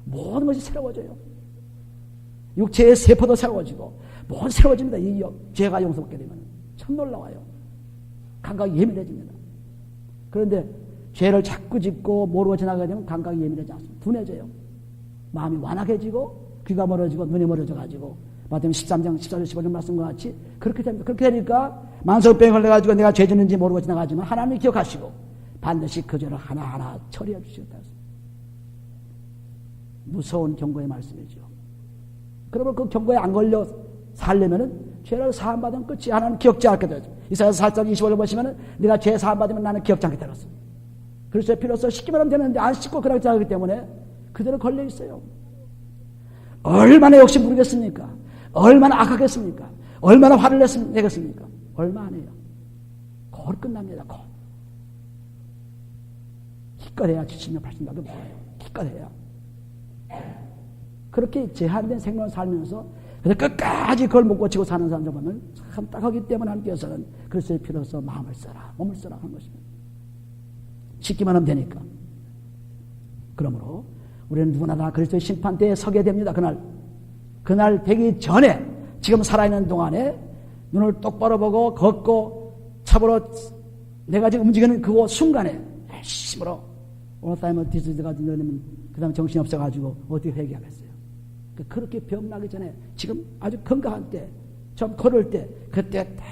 모든 것이 새로워져요. 육체의 세포도 새로워지고 모든 새로워집니다. 이 죄가 용서받게 되면 참 놀라워요. 감각이 예민해집니다. 그런데 죄를 자꾸 짓고 모르고 지나가게 되면 감각이 예민하지 않습니다. 둔해져요. 마음이 완악해지고 귀가 멀어지고 눈이 멀어져가지고 마태복음 13장 14절 15절 말씀과 같이 그렇게 됩니다. 그렇게 되니까 만성병에 걸려가지고 내가 죄 짓는지 모르고 지나가지만 하나님이 기억하시고 반드시 그 죄를 하나하나 처리해 주시겠다. 무서운 경고의 말씀이죠. 그러면 그 경고에 안 걸려 살려면은 죄를 사함받으면 끝이 하나님 기억지 않게 되죠. 이사야서 4장 25절 보시면은 내가 죄 사함받으면 나는 기억지 않게 되었어. 그래서 피로써 씻기만 하면 되는데 안 씻고 그냥 자기 때문에 그대로 걸려 있어요. 얼마나 욕심 부리겠습니까? 얼마나 악하겠습니까? 얼마나 화를 내겠습니까? 얼마 안 해요. 곧 끝납니다. 곧. 기껏해야 70년 80년도 뭐예요. 기껏해야. 그렇게 제한된 생명을 살면서 끝까지 그걸 못 고치고 사는 사람들 보면 참 딱하기 때문에 하나님께서는 그리스도의 피로써 마음을 써라, 몸을 써라 하는 것입니다. 씻기만 하면 되니까. 그러므로 우리는 누구나 다 그리스도의 심판대에 서게 됩니다. 그날 되기 전에 지금 살아있는 동안에 눈을 똑바로 보고 걷고 차보로 내가 지금 움직이는 그 순간에 열심으로 오늘따라면 디스가 되면 그 다음에 정신이 없어가지고 어떻게 회개하겠어요. 그렇게 병나기 전에 지금 아주 건강한 때, 좀 걸을 때, 그때 딱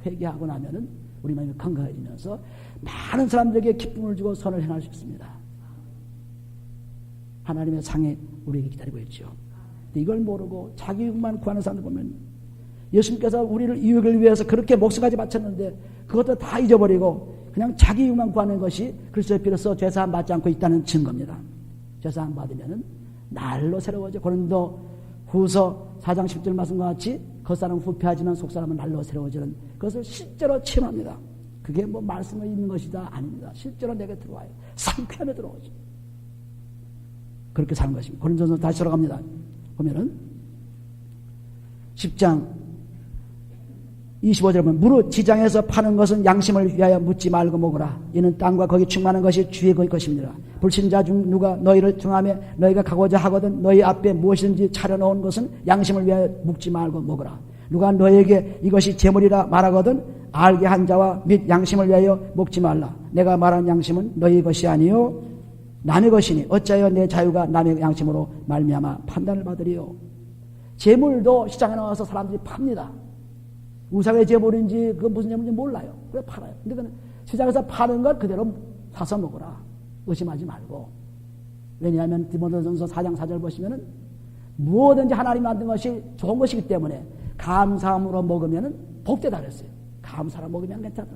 회개하고 나면은 우리 마음이 건강해지면서 많은 사람들에게 기쁨을 주고 선을 행할 수 있습니다. 하나님의 상이 우리에게 기다리고 있죠. 이걸 모르고 자기 이익만 구하는 사람들 보면 예수님께서 우리를 이익을 위해서 그렇게 목숨까지 바쳤는데 그것도 다 잊어버리고 그냥 자기 이익만 구하는 것이 그리스도의 피로써 죄사함 받지 않고 있다는 증거입니다. 죄사함 받으면은 날로 새로워져. 고린도 후서 4장 10절 말씀과 같이 겉사람은 후패하지만 속사람은 날로 새로워지는 그것을 실제로 체험합니다. 그게 뭐 말씀에 있는 것이다 아닙니다. 실제로 내게 들어와요. 상쾌함에 들어오죠. 그렇게 사는 것입니다. 고린도전서 다시 돌아갑니다. 보면은 10장 25절 보면 무릇 지장에서 파는 것은 양심을 위하여 묻지 말고 먹으라. 이는 땅과 거기 충만한 것이 주의 것입니다. 불신자 중 누가 너희를 중함에 너희가 가고자 하거든 너희 앞에 무엇이든지 차려놓은 것은 양심을 위하여 묻지 말고 먹으라. 누가 너희에게 이것이 제물이라 말하거든 알게 한 자와 및 양심을 위하여 먹지 말라. 내가 말한 양심은 너희 것이 아니요 남의 것이니 어찌하여 내 자유가 남의 양심으로 말미암아 판단을 받으리요. 제물도 시장에 나와서 사람들이 팝니다. 우상의 제물인지 그 무슨 제물인지 몰라요. 그래 팔아요. 근데 그 시장에서 파는 걸 그대로 사서 먹어라. 의심하지 말고. 왜냐하면 디모데전서 4장 4절 보시면은 무엇든지 하나님 만든 것이 좋은 것이기 때문에 감사함으로 먹으면은 복되다 그랬어요. 감사로 먹으면 괜찮다.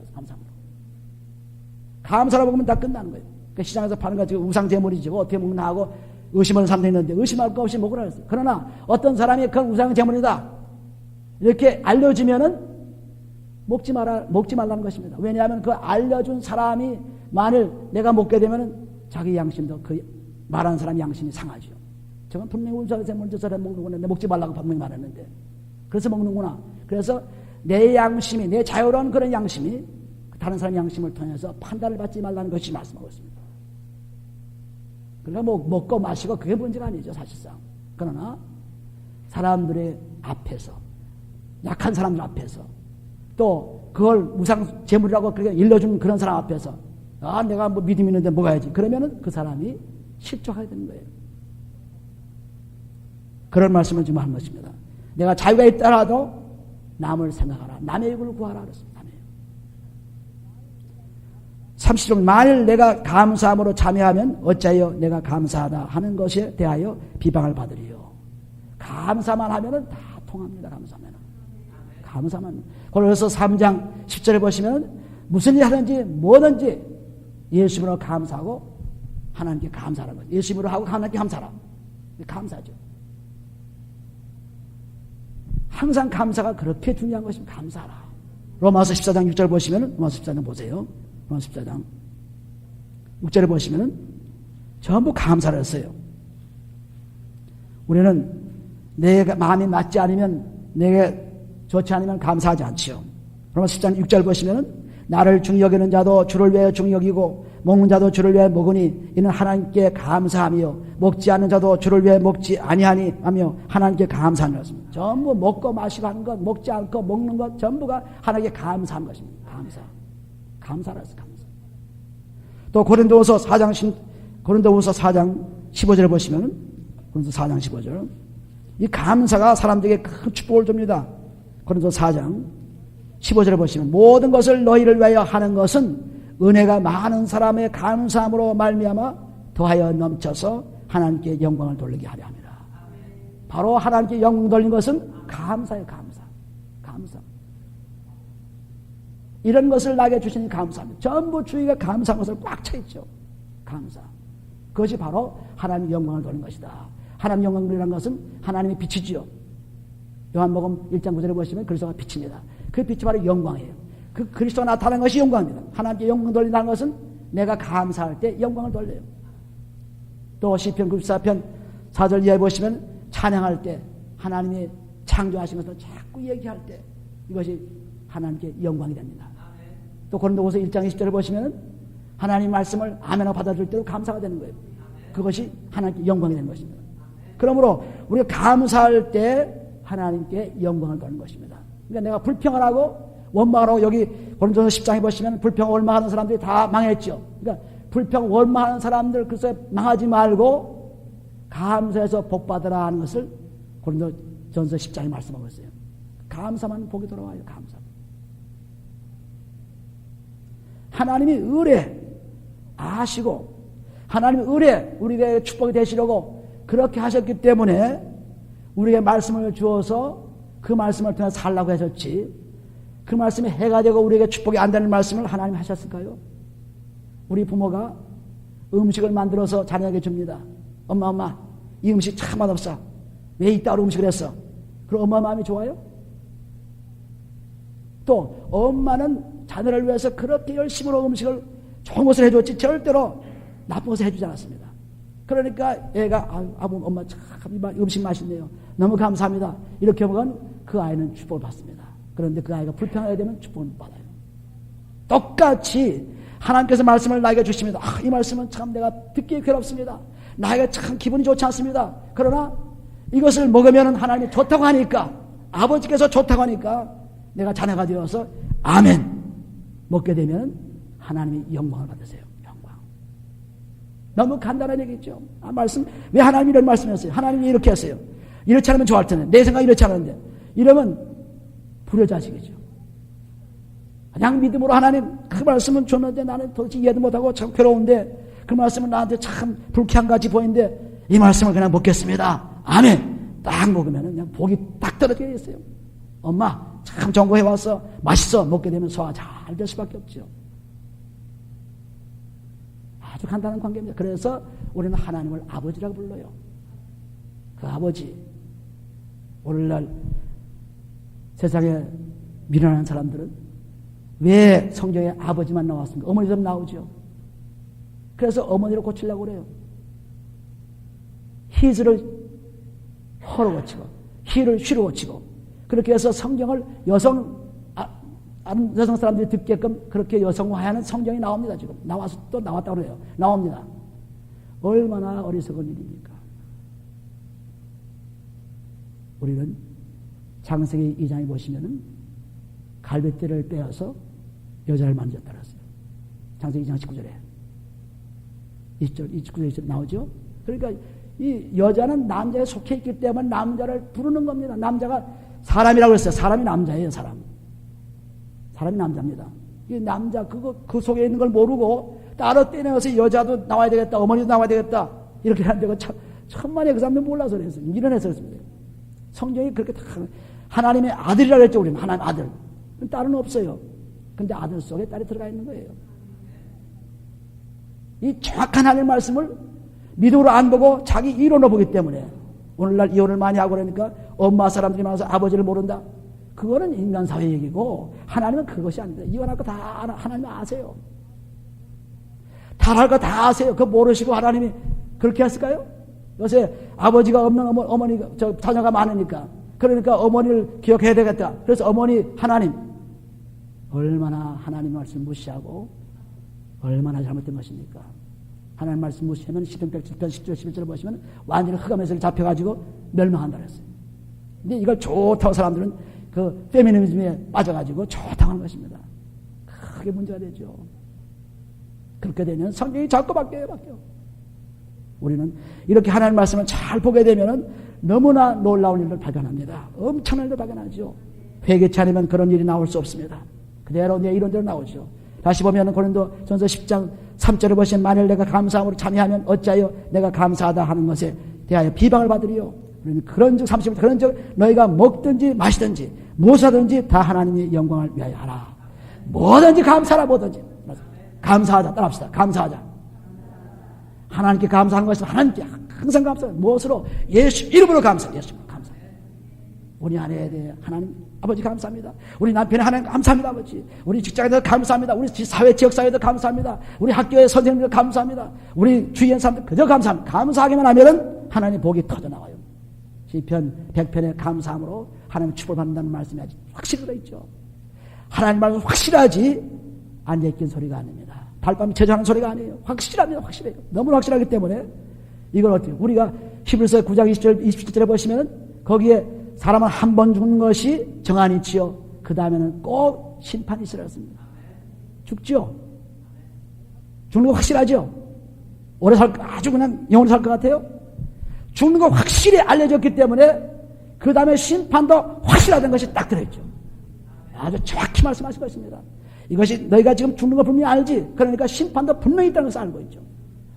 감사로 먹으면 다 끝나는 거예요. 그러니까 시장에서 파는 거 지금 우상 제물이지 어떻게 먹나 하고 의심하는 사람도 있는데 의심할 거 없이 먹으라 그랬어요. 그러나 어떤 사람이 그건 우상 제물이다 이렇게 알려주면은 먹지 말라는 것입니다. 왜냐하면 그 알려준 사람이 만일 내가 먹게 되면은 자기 양심도 그 말하는 사람 양심이 상하죠. 저건 분명히 우상 제물 저 사람 먹는구나. 내 먹지 말라고 분명히 말했는데 그래서 먹는구나. 그래서 내 양심이 내 자유로운 그런 양심이 다른 사람 양심을 통해서 판단을 받지 말라는 것이 말씀하고 있습니다. 그러니까 뭐 먹고 마시고 그게 문제가 아니죠 사실상. 그러나 사람들의 앞에서 약한 사람들 앞에서 또 그걸 우상 제물이라고 그렇게 일러준 그런 사람 앞에서 아 내가 뭐 믿음 있는데 먹어야지 그러면은 그 사람이 실족하게 되는 거예요. 그런 말씀을 지금 한 것입니다. 내가 자유가 있더라도 남을 생각하라. 남의 이익을 구하라 그랬습니다. 30절 만일 내가 감사함으로 참여하면 어찌하여 내가 감사하다 하는 것에 대하여 비방을 받으리요. 감사만 하면은 다 통합니다. 감사만. 그래서 3장 10절에 보시면 무슨 일 하든지 뭐든지 예수님으로 감사하고 하나님께 감사하는 거예요. 예수님으로 하고 하나님께 감사하라. 감사죠. 항상 감사가 그렇게 중요한 것입니다. 감사하라. 로마서 14장 6절 보시면 로마서 14장 보세요. 로마서 14장 6절에 보시면 전부 감사를 했어요. 우리는 내가 마음이 맞지 않으면 내게 좋지 않으면 감사하지 않지요. 로마서 14장 6절 보시면 나를 중히 여기는 자도 주를 위하여 중히 여기고 먹는 자도 주를 위하여 먹으니 이는 하나님께 감사하며 먹지 않는 자도 주를 위하여 먹지 아니하니 하며 하나님께 감사하는 것입니다. 전부 먹고 마시고 하는 것 먹지 않고 먹는 것 전부가 하나님께 감사한 것입니다. 감사라서 감사. 또 고린도후서 4장 15절에 보시면 고린도서 4장 15절 이 감사가 사람들에게 큰 축복을 줍니다. 고린도서 4장 15절에 보시면 모든 것을 너희를 위하여 하는 것은 은혜가 많은 사람의 감사함으로 말미암아 더하여 넘쳐서 하나님께 영광을 돌리게 하려 합니다. 바로 하나님께 영광 돌린 것은 감사예요. 감사. 이런 것을 나에게 주시니 감사합니다. 전부 주의가 감사한 것을 꽉 차 있죠. 감사. 그것이 바로 하나님의 영광을 돌린 것이다. 하나님의 영광을 돌리는 것은 하나님의 빛이지요. 요한복음 1장 9절에 보시면 그리스도가 빛입니다. 그 빛이 바로 영광이에요. 그 그리스도가 나타나는 것이 영광입니다. 하나님께 영광을 돌린다는 것은 내가 감사할 때 영광을 돌려요. 또 시편 94편 4절 이하에 보시면 찬양할 때 하나님이 창조하신 것을 자꾸 얘기할 때 이것이 하나님께 영광이 됩니다. 또 고린도후서 1장 20절에 보시면 하나님 말씀을 아멘하고 받아들일 때로 감사가 되는 거예요. 그것이 하나님께 영광이 되는 것입니다. 그러므로 우리가 감사할 때 하나님께 영광을 돌리는 것입니다. 그러니까 내가 불평을 하고 원망을 하고 여기 고린도서 10장에 보시면 불평 원망하는 사람들이 다 망했죠. 그러니까 불평 원망하는 사람들 글쎄 망하지 말고 감사해서 복 받으라 하는 것을 고린도전서 10장에 말씀하고 있어요. 감사만 복이 돌아와요. 감사. 하나님이 의뢰 아시고 하나님이 의뢰 우리에게 축복이 되시려고 그렇게 하셨기 때문에 우리에게 말씀을 주어서 그 말씀을 통해 살라고 하셨지 그 말씀이 해가 되고 우리에게 축복이 안 되는 말씀을 하나님이 하셨을까요? 우리 부모가 음식을 만들어서 자녀에게 줍니다. 엄마 이 음식 참 맛없어. 왜 이따로 음식을 했어? 그럼 엄마 마음이 좋아요? 또 엄마는 자녀를 위해서 그렇게 열심으로 음식을 좋은 것을 해줬지 절대로 나쁜 것을 해주지 않았습니다. 그러니까 애가 엄마 참 음식 맛있네요. 너무 감사합니다. 이렇게 하면 그 아이는 축복을 받습니다. 그런데 그 아이가 불평하게 되면 축복을 못 받아요. 똑같이 하나님께서 말씀을 나에게 주십니다. 이 말씀은 참 내가 듣기에 괴롭습니다. 나에게 참 기분이 좋지 않습니다. 그러나 이것을 먹으면 하나님이 좋다고 하니까, 아버지께서 좋다고 하니까 내가 자녀가 되어서 아멘 먹게 되면 하나님이 영광을 받으세요. 영광. 너무 간단한 얘기죠. 말씀, 왜 하나님이 이런 말씀했어요? 하나님이 이렇게 했어요. 이렇지 않으면 좋을 텐데, 내 생각이 이렇지 않은데, 이러면 불효자식이죠. 그냥 믿음으로 하나님 그 말씀은 줬는데 나는 도대체 이해도 못하고 참 괴로운데, 그 말씀은 나한테 참 불쾌한 같이 보이는데 이 말씀을 그냥 먹겠습니다. 아멘. 딱 먹으면 그냥 복이 딱 떨어져 있어요. 엄마 참 전거해와서 맛있어. 먹게 되면 소화 잘 될 수밖에 없죠. 아주 간단한 관계입니다. 그래서 우리는 하나님을 아버지라고 불러요. 그 아버지. 오늘날 세상에 미련한 사람들은 왜 성경에 아버지만 나왔습니까? 어머니도 나오죠. 그래서 어머니를 고치려고 그래요. 히즈를 허로 고치고 히를 쉬로 고치고, 그렇게 해서 성경을 여성 사람들이 듣게끔 그렇게 여성화하는 성경이 나옵니다. 지금 나와서 또 나왔다고 그래요. 나옵니다. 얼마나 어리석은 일입니까? 우리는 창세기 2장에 보시면은 갈빗대를 빼어서 여자를 만졌다 그랬어요. 창세기 2장 19절에 29절에 나오죠. 그러니까 이 여자는 남자에 속해 있기 때문에 남자를 부르는 겁니다. 남자가 사람이라고 했어요. 사람이 남자예요. 사람이 남자입니다. 이 남자 그 속에 있는 걸 모르고 따로 떼내서 여자도 나와야 되겠다, 어머니도 나와야 되겠다 이렇게 하는데 천만에 그 사람들 몰라서 그랬어요. 미련해서 그랬습니다. 성경이 그렇게 다 하나님의 아들이라고 했죠. 우리는 하나님 아들. 딸은 없어요. 근데 아들 속에 딸이 들어가 있는 거예요. 이 정확한 하나님의 말씀을 믿음으로 안 보고 자기 이론으로 보기 때문에 오늘날 이혼을 많이 하고 그러니까 엄마 사람들이 많아서 아버지를 모른다. 그거는 인간 사회 얘기고 하나님은 그것이 아닙니다. 이혼할 거 다 하나님 아세요. 탈할 거 다 아세요. 그거 모르시고 하나님이 그렇게 했을까요? 요새 아버지가 없는 어머니가 자녀가 많으니까, 그러니까 어머니를 기억해야 되겠다. 그래서 어머니 하나님, 얼마나 하나님 말씀 무시하고 얼마나 잘못된 것입니까? 하나님 말씀 무시하면 시편 107편 10절 11절을 보시면 완전히 흑암에서 잡혀가지고 멸망한다 그랬어요. 근데 이걸 좋다고 사람들은 그 페미니즘에 빠져가지고 좋다고 하는 것입니다. 크게 문제가 되죠. 그렇게 되면 성경이 자꾸 바뀌어요. 우리는 이렇게 하나님 말씀을 잘 보게 되면 너무나 놀라운 일을 발견합니다. 엄청난 일을 발견하죠. 회개치 않으면 그런 일이 나올 수 없습니다. 그대로 내 이론대로 나오죠. 다시 보면 고린도전서 10장 3절을 보시면 만일 내가 감사함으로 참여하면 어찌하여 내가 감사하다 하는 것에 대하여 비방을 받으리요. 그런즉 30절 그런즉 너희가 먹든지 마시든지 무엇하든지 다 하나님의 영광을 위하여 하라. 뭐든지 감사하라. 뭐든지 감사하자. 따라합시다. 감사하자. 하나님께 감사하는 것은 하나님께 항상 감사해요. 무엇으로? 예수 이름으로 감사해요. 예수 이름으로 감사해요. 우리 아내에 대해 하나님 아버지 감사합니다. 우리 남편에 하나님 감사합니다. 아버지. 우리 직장에도 감사합니다. 우리 사회 지역사회도 감사합니다. 우리 학교의 선생님들 감사합니다. 우리 주위의 사람들 그저 감사합니다. 감사하기만 하면은 하나님 복이 터져나와요. 시편 100편의 감사함으로 하나님 축복을 받는다는 말씀이 아주 확실히 들어있죠. 하나님 말씀 확실하지 앉아있긴 소리가 아닙니다. 발밤이 제자하는 소리가 아니에요. 확실합니다. 확실해요. 너무 확실하기 때문에 이걸 어떻게 우리가 히브리서 9장 27절에 보시면 거기에 사람은 한 번 죽는 것이 정한이지요. 그 다음에는 꼭 심판이 있으라 했습니다. 죽죠. 죽는 거 확실하죠. 오래 아주 그냥 영원히 살 것 같아요. 죽는 거 확실히 알려졌기 때문에 그 다음에 심판도 확실하다는 것이 딱 들어있죠. 아주 정확히 말씀하신 것입니다. 이것이 너희가 지금 죽는 거 분명히 알지. 그러니까 심판도 분명히 있다는 것을 알고 있죠.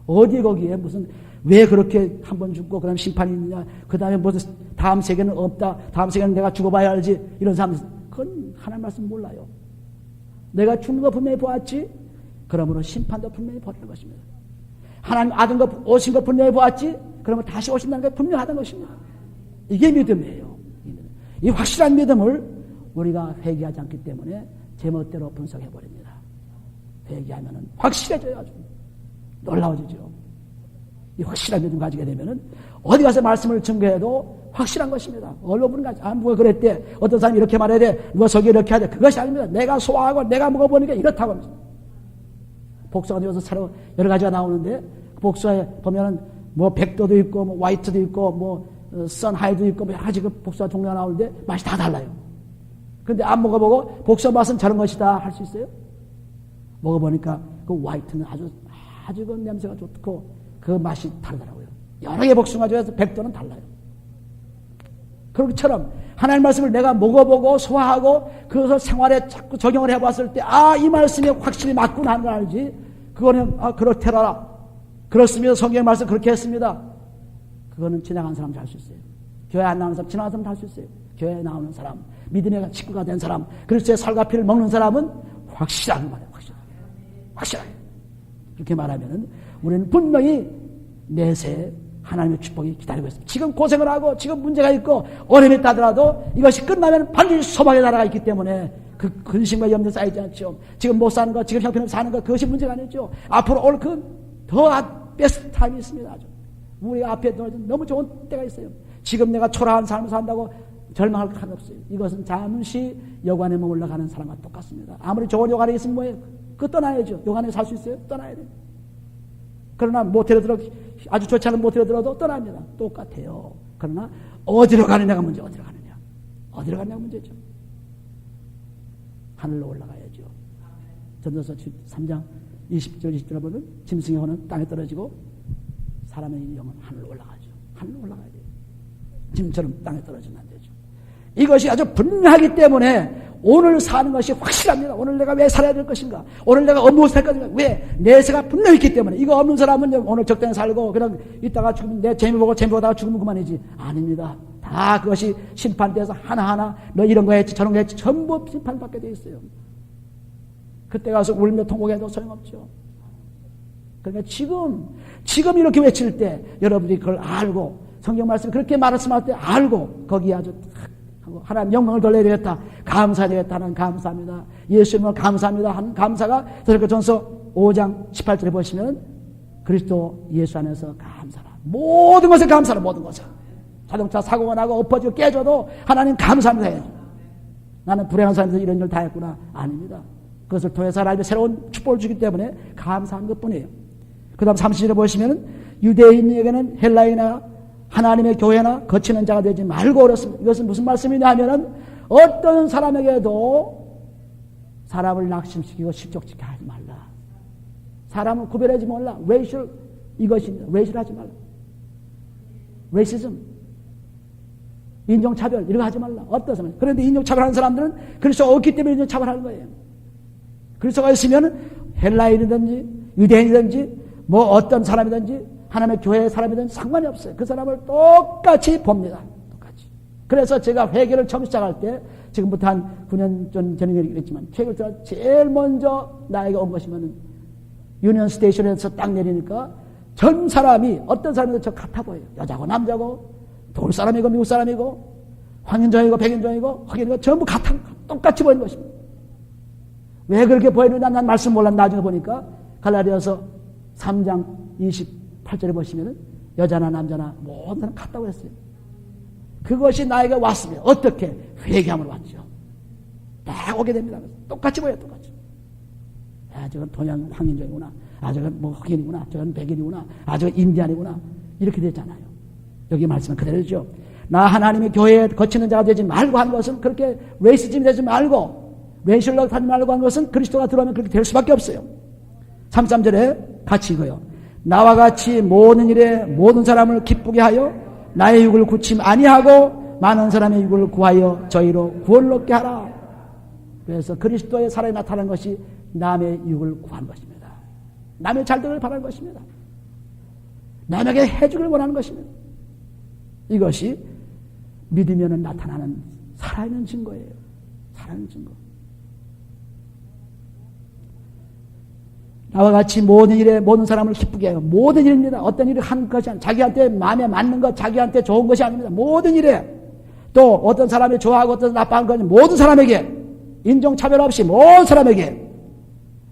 어디에 거기에 무슨 왜 그렇게 한 번 죽고 그다음 심판이 있느냐. 그 다음에 무슨 다음 세계는 없다. 다음 세계는 내가 죽어봐야 알지. 이런 사람들 그건 하나님 말씀 몰라요. 내가 죽는 거 분명히 보았지. 그러므로 심판도 분명히 보라는 것입니다. 하나님 아들 거 오신 거 분명히 보았지. 그러면 다시 오신다는 게 분명하다는 것입니다. 이게 믿음이에요. 이 확실한 믿음을 우리가 회개하지 않기 때문에 제멋대로 분석해버립니다. 회개하면 확실해져요. 아주 놀라워지죠. 이 확실한 믿음 가지게 되면 어디 가서 말씀을 증거해도 확실한 것입니다. 언론은 누가 그랬대. 어떤 사람이 이렇게 말해야 돼. 누가 저기 이렇게 해야 돼. 그것이 아닙니다. 내가 소화하고 내가 먹어보니까 이렇다고 합니다. 복숭아 되어서 새로 여러 가지가 나오는데 복숭아에 보면은 뭐 백도도 있고 뭐 화이트도 있고 뭐 선하이도 있고 뭐 여러 가지 그 복숭아 종류가 나오는데 맛이 다 달라요. 근데 안 먹어보고 복숭아 맛은 저런 것이다 할 수 있어요? 먹어보니까 그 화이트는 아주 그 냄새가 좋고 그 맛이 다르더라고요. 여러 개 복숭아 중에서 백도는 달라요. 그렇처럼 하나님 말씀을 내가 먹어보고 소화하고 그것을 생활에 자꾸 적용을 해봤을 때 이 말씀이 확실히 맞구나 하는 걸 알지. 그거는 그렇더라. 그렇습니다. 성경의 말씀 그렇게 했습니다. 그거는 지나간 사람 잘 수 있어요. 교회 안 나오는 사람 지나간 사람 할 수 있어요. 교회에 나오는 사람, 믿음의 식구가 된 사람, 그리스도의 살과 피를 먹는 사람은 확실하게 말해요. 확실하게. 그렇게 말하면은 우리는 분명히 내세 하나님의 축복이 기다리고 있습니다. 지금 고생을 하고 지금 문제가 있고 어려움이 있다더라도 이것이 끝나면 반드시 소망의 나라가 있기 때문에 그 근심과 염려 쌓이지 않죠. 지금 못 사는 것, 지금 형편없이 사는 것, 그것이 문제가 아니죠. 앞으로 올 더 베스트 타임이 있습니다. 아주. 우리 앞에 너무 좋은 때가 있어요. 지금 내가 초라한 삶을 산다고 절망할 것 없어요. 이것은 잠시 여관에 머물러 가는 사람과 똑같습니다. 아무리 좋은 여관에 있으면 뭐예요? 그거 떠나야죠. 여관에 살 수 있어요? 떠나야 돼요. 그러나 모텔에 들어 아주 좋지 않은 모텔에 들어도 떠납니다. 똑같아요. 그러나 어디로 가느냐가 문제, 어디로 가느냐. 어디로 가느냐가 문제죠. 하늘로 올라가야죠. 전도서 3장 20절 20절에 보면 짐승의 혼은 땅에 떨어지고 사람의 영은 하늘로 올라가죠. 하늘로 올라가야 돼요. 짐처럼 땅에 떨어지면 안 되죠. 이것이 아주 분명하기 때문에 오늘 사는 것이 확실합니다. 오늘 내가 왜 살아야 될 것인가? 오늘 내가 무엇을 할 것인가? 왜? 내세가 분명히 있기 때문에. 이거 없는 사람은 오늘 적당히 살고 그냥 이따가 죽으면 내 재미 보다가 죽으면 그만이지. 아닙니다. 다 그것이 심판대에서 하나하나 너 이런 거 했지 저런 거 했지 전부 심판받게 돼 있어요. 그때 가서 울며 통곡해도 소용없죠. 그러니까 지금 이렇게 외칠 때 여러분들이 그걸 알고 성경 말씀이 그렇게 말씀할 때 알고 거기에 아주 하나님 영광을 돌려야 되겠다. 감사해야 되겠다. 하는 감사합니다. 예수님을 감사합니다. 하는 감사가 데살로니가전서 5장 18절에 보시면 그리스도 예수 안에서 감사라. 모든 것에 감사라. 모든 것에. 자동차 사고가 나고 엎어지고 깨져도 하나님 감사합니다 해야죠. 나는 불행한 사람에서 이런 일을 다 했구나. 아닙니다. 그것을 통해서 하나님의 새로운 축복을 주기 때문에 감사한 것뿐이에요. 그 다음 30절에 보시면 유대인에게는 헬라인이나 하나님의 교회나 거치는 자가 되지 말고 그렇습니다. 이것은 무슨 말씀이냐 하면은 어떤 사람에게도 사람을 낙심시키고 실족시키게 하지 말라. 사람을 구별하지 말라. 레이셜 이것입니다. 레이셜 하지 말라. 레이시즘 인종차별 이런 거 하지 말라. 어떤 사람 그런데 인종차별하는 사람들은 그리스도가 없기 때문에 인종차별하는 거예요. 그리스도가 있으면 헬라인이든지 유대인이든지 뭐 어떤 사람이든지 하나님의 교회의 사람이든지 상관이 없어요. 그 사람을 똑같이 봅니다. 똑같이. 그래서 제가 회개를 처음 시작할 때 지금부터 한 9년 전에 그랬지만 책을 들어 제일 먼저 나에게 온 것이면 유니언 스테이션에서 딱 내리니까 전 사람이 어떤 사람이든 저 같아 보여요. 여자고 남자고 독일 사람이고 미국 사람이고 황인종이고 백인종이고 흑인이고 전부 같아 똑같이 보이는 것입니다. 왜 그렇게 보이느냐 난 말씀 몰라 나중에 보니까 갈라디아서 3장 28절에 보시면은 여자나 남자나 모든 사람 같다고 했어요. 그것이 나에게 왔으면 어떻게 회개함을 왔죠. 딱 오게 됩니다. 똑같이 보여요. 똑같이. 저건 동양 황인종이구나. 저건 뭐 흑인이구나. 저건 백인이구나. 저건 인디안이구나. 이렇게 됐잖아요. 여기 말씀은 그대로죠. 나 하나님의 교회에 거치는 자가 되지 말고 한 것은 그렇게 레이시즘이 되지 말고 왼실로 하지 말고 한 것은 그리스도가 들어오면 그렇게 될 수밖에 없어요. 33절에 같이 읽어요. 나와 같이 모든 일에 모든 사람을 기쁘게 하여 나의 육을 굳힘 아니하고 많은 사람의 육을 구하여 저희로 구원을 얻게 하라. 그래서 그리스도의 살아에 나타나는 것이 남의 육을 구하는 것입니다. 남의 잘되기를 바라는 것입니다. 남에게 해주기를 원하는 것입니다. 이것이 믿으면 나타나는 살아있는 증거예요. 살아있는 증거. 나와 같이 모든 일에 모든 사람을 기쁘게 해요. 모든 일입니다. 어떤 일을 하는 것이 아니라 자기한테 마음에 맞는 것, 자기한테 좋은 것이 아닙니다. 모든 일에 또 어떤 사람이 좋아하고 어떤 나빠하는 것이 모든 사람에게 인종차별 없이 모든 사람에게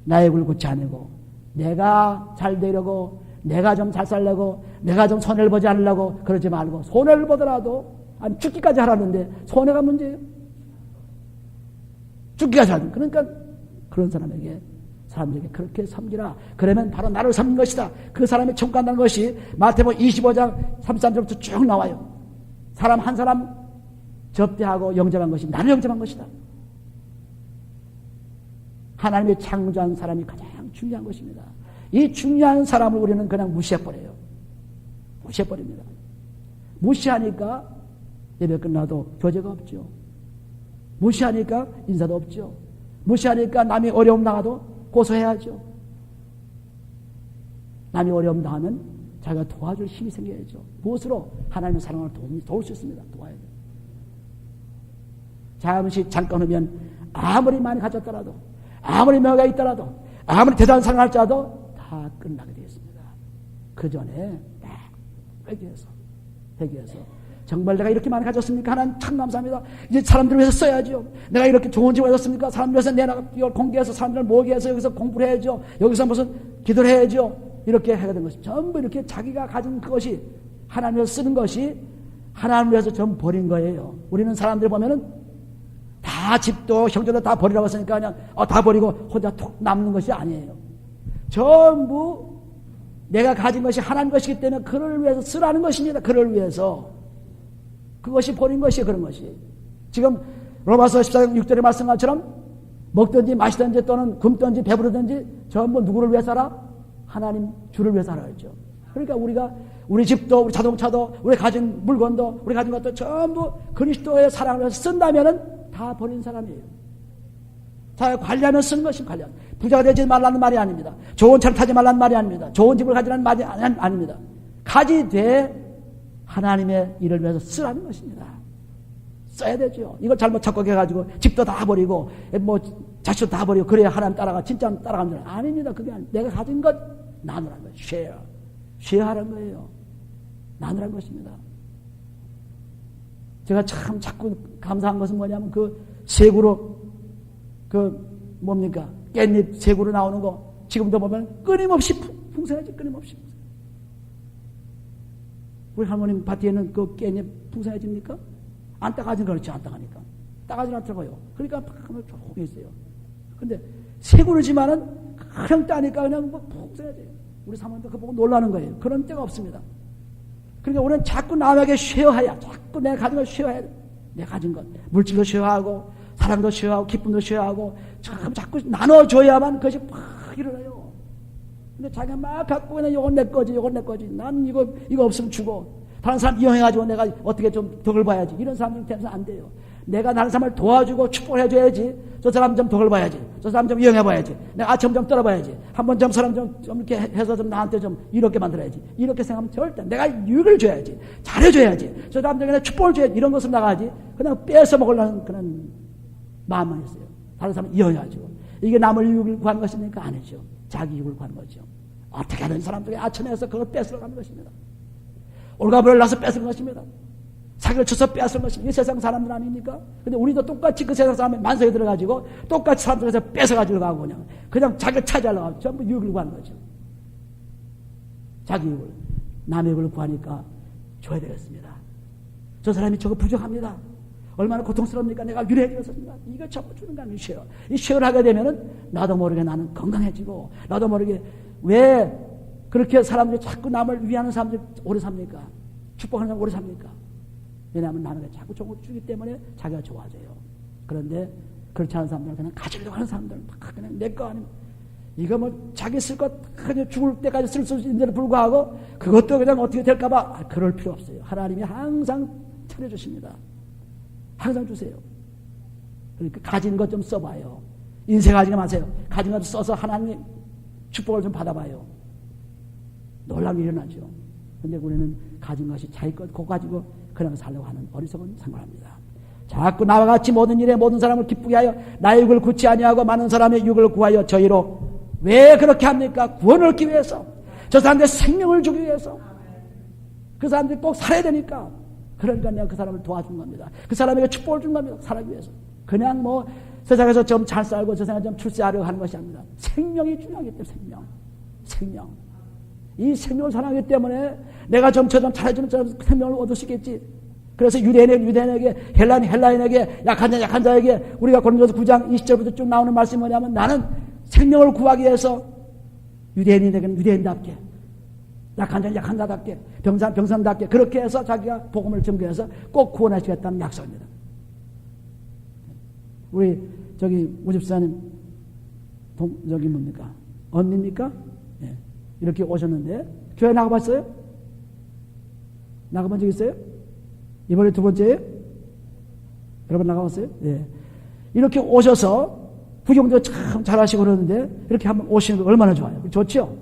나의 굴 굳지 않고 내가 잘 되려고 내가 좀 잘 살려고 내가 좀 손해를 보지 않으려고 그러지 말고 손해를 보더라도 아니, 죽기까지 하라는데 손해가 문제예요. 죽기까지 하라는. 그러니까 그런 사람들에게 그렇게 섬기라. 그러면 바로 나를 섬긴 것이다. 그 사람이 천국 간다는 것이 마태복음 25장 33절부터 쭉 나와요. 사람 한 사람 접대하고 영접한 것이 나를 영접한 것이다. 하나님의 창조한 사람이 가장 중요한 것입니다. 이 중요한 사람을 우리는 그냥 무시해버려요. 무시해버립니다. 무시하니까 예배 끝나도 교제가 없죠. 무시하니까 인사도 없죠. 무시하니까 남이 어려움 당하도 고소해야죠. 남이 어려움 당하면 자기가 도와줄 힘이 생겨야죠. 무엇으로? 하나님의 사랑을 도울 수 있습니다. 도와야 돼요. 잠시 잠깐 오면 아무리 많이 가졌더라도, 아무리 명예가 있더라도, 아무리 대단한 사랑을 할지라도 다 끝나게 되겠습니다. 그 전에 회개해서 정말 내가 이렇게 많이 가졌습니까? 하나님 참 감사합니다. 이제 사람들을 위해서 써야죠. 내가 이렇게 좋은 집을 가졌습니까? 사람들을 위해서 내가 이걸 공개해서 사람들을 모으게 해서 여기서 공부를 해야죠. 여기서 무슨 기도를 해야죠. 이렇게 해야 되는 것입니다. 전부 이렇게 자기가 가진 그것이 하나님을 쓰는 것이 하나님을 위해서 전부 버린 거예요. 우리는 사람들 보면은 다 집도 형제도 다 버리라고 했으니까 그냥 다 버리고 혼자 톡 남는 것이 아니에요. 전부 내가 가진 것이 하나님 것이기 때문에 그를 위해서 쓰라는 것입니다. 그를 위해서. 그것이 버린 것이에요. 그런 것이. 지금 로마서 14장 6절에 말씀한 것처럼 먹든지 마시든지 또는 굶든지 배부르든지 전부 누구를 위해서 살아? 하나님 주를 위해서 살아야죠. 그러니까 우리가 우리 집도 우리 자동차도 우리 가진 물건도 우리 가진 것도 전부 그리스도의 사랑을 위해서 쓴다면은 다 버린 사람이에요. 자, 관리하면 쓰는 것입니다. 관리하면. 부자가 되지 말라는 말이 아닙니다. 좋은 차를 타지 말라는 말이 아닙니다. 좋은 집을 가지라는 말이 아닙니다. 가지되 하나님의 일을 위해서 쓰라는 것입니다. 써야 되죠. 이걸 잘못 착각해가지고 집도 다 버리고 뭐 자식도 다 버리고 그래야 하나님 따라가 진짜 따라가는 줄 아닙니다. 그게 아닙니다. 내가 가진 것 나누라는 거예요. 쉐어하는 거예요. 나누라는 것입니다. 제가 참 자꾸 감사한 것은 뭐냐면 그 세구로 뭡니까? 깻잎 세구로 나오는 거 지금도 보면 끊임없이 풍성하지. 끊임없이. 우리 할머님 밭에는 그 깻잎 풍성해집니까? 안 따가지는 그렇지. 안 따가니까. 따가지는 않더라고요. 그러니까 막 조금 있어요. 근데 세구르지만은 그냥 따니까 그냥 뭐 풍성해져요. 우리 사모님도 그거 보고 놀라는 거예요. 그런 때가 없습니다. 그러니까 우리는 자꾸 남에게 쉐어해야, 자꾸 내가 가진 걸 쉐어해야 돼. 내가 가진 것. 물질도 쉐어하고, 사랑도 쉐어하고, 기쁨도 쉐어하고, 자꾸 나눠줘야만 그것이 팍 일어나요. 근데 자기가 막 갖고 그냥 이건 내 거지, 이건 내 거지. 난 이거 없으면 주고. 다른 사람 이용해가지고 내가 어떻게 좀 덕을 봐야지. 이런 사람들 때문에 안 돼요. 내가 다른 사람을 도와주고 축복해줘야지. 저 사람 좀 덕을 봐야지. 저 사람 좀 이용해봐야지. 내가 아침 좀 떨어봐야지. 한번 좀 사람 좀 이렇게 해서 좀 나한테 좀 이렇게 만들어야지. 이렇게 생각하면 절대 내가 유익을 줘야지. 잘해줘야지. 저 사람들에게 축복을 줘야지. 이런 것을 나가지. 그냥 뺏어 먹으려는 그런 마음만 있어요. 다른 사람 이용해가지고. 이게 남을 유익을 구하는 것입니까? 아니죠. 자기 유익을 구하는 거죠. 어떻게 하는 사람들이 아첨해서 그걸 뺏으러 가는 것입니다. 올가불을 나서 뺏은 것입니다. 사기를 쳐서 뺏은 것입니다. 이 세상 사람들 아닙니까? 근데 우리도 똑같이 그 세상 사람의 만성에 들어가지고 똑같이 사람들에서 뺏어가지고 가고 그냥 자기를 차지하려고 하고 전부 유익을 구하는 거죠. 자기 유익을. 남의 유익을 구하니까 줘야 되겠습니다. 저 사람이 저거 부족합니다. 얼마나 고통스럽습니까? 내가 유래해졌습니다. 이거 전부 주는 거 아니에요. 쉐어. 이 쉐어를 하게 되면은 나도 모르게 나는 건강해지고 나도 모르게 왜 그렇게 사람들이 자꾸 남을 위하는 사람들이 오래 삽니까? 축복하는 사람 오래 삽니까? 왜냐하면 나는 자꾸 좋은 걸 주기 때문에 자기가 좋아져요. 그런데 그렇지 않은 사람들은 그냥 가지려고 하는 사람들은 그냥 내 거 아니면 이거 뭐 자기 쓸 것 그냥 죽을 때까지 쓸 수 있는데도 불구하고 그것도 그냥 어떻게 될까봐 그럴 필요 없어요. 하나님이 항상 차려주십니다. 항상 주세요. 그러니까 가진 것 좀 써봐요. 인생 가지지 마세요. 가진 것 써서 하나님의 축복을 좀 받아봐요. 놀라운 일이 일어나죠. 근데 우리는 가진 것이 자기 것 그거 가지고 그냥 살려고 하는 어리석은 생각합니다. 자꾸 나와 같이 모든 일에 모든 사람을 기쁘게 하여 나의 육을 굳지 아니하고 많은 사람의 육을 구하여 저희로 왜 그렇게 합니까? 구원을 얻기 위해서. 저 사람들 생명을 주기 위해서. 그 사람들이 꼭 살아야 되니까. 그러니까 내가 그 사람을 도와준 겁니다. 그 사람에게 축복을 준 겁니다. 살아기 위해서. 그냥 뭐 세상에서 좀 잘 살고 세상에 좀 출세하려고 하는 것이 아닙니다. 생명이 중요하기 때문에 생명. 이 생명을 사랑하기 때문에 내가 좀 잘해주면 저 생명을 얻을 수 있겠지. 그래서 유대인은 유대인에게, 헬라인은 헬라인에게, 약한 자에게 우리가 고린도서 9장 20절부터 쭉 나오는 말씀이 뭐냐면 나는 생명을 구하기 위해서 유대인에게는 유대인답게, 약한 자는 약한 자답게, 병선답게 그렇게 해서 자기가 복음을 증거해서 꼭 구원하시겠다는 약속입니다. 우리 우집사님 저기 뭡니까? 언니입니까? 예. 이렇게 오셨는데 교회 나가봤어요? 나가본 적 있어요? 이번에 두 번째예요? 여러분 나가봤어요? 예. 이렇게 오셔서 구경도 참 잘하시고 그러는데 이렇게 한번 오시는 거 얼마나 좋아요. 좋죠?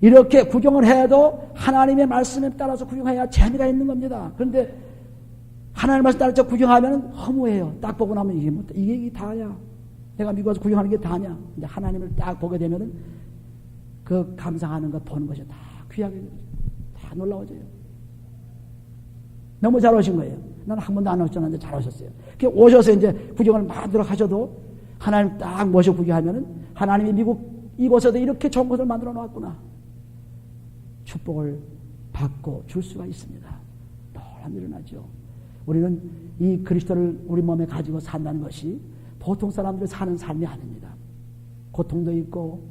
이렇게 구경을 해도 하나님의 말씀에 따라서 구경해야 재미가 있는 겁니다. 그런데 하나님의 말씀 따라서 구경하면 허무해요. 딱 보고 나면 이게 다야. 내가 미국 와서 구경하는 게 다냐. 근데 하나님을 딱 보게 되면은 그 감상하는 것 보는 것이 다 귀하게 다 놀라워져요. 너무 잘 오신 거예요. 나는 한 번도 안 오셨는데 잘 오셨어요. 오셔서 이제 구경을 마음대로 하셔도 하나님 딱 모셔 구경하면은 하나님이 미국 이곳에도 이렇게 좋은 것을 만들어 놓았구나. 축복을 받고 줄 수가 있습니다. 놀라운 일이 일어나죠. 우리는 이 그리스도를 우리 몸에 가지고 산다는 것이 보통 사람들이 사는 삶이 아닙니다. 고통도 있고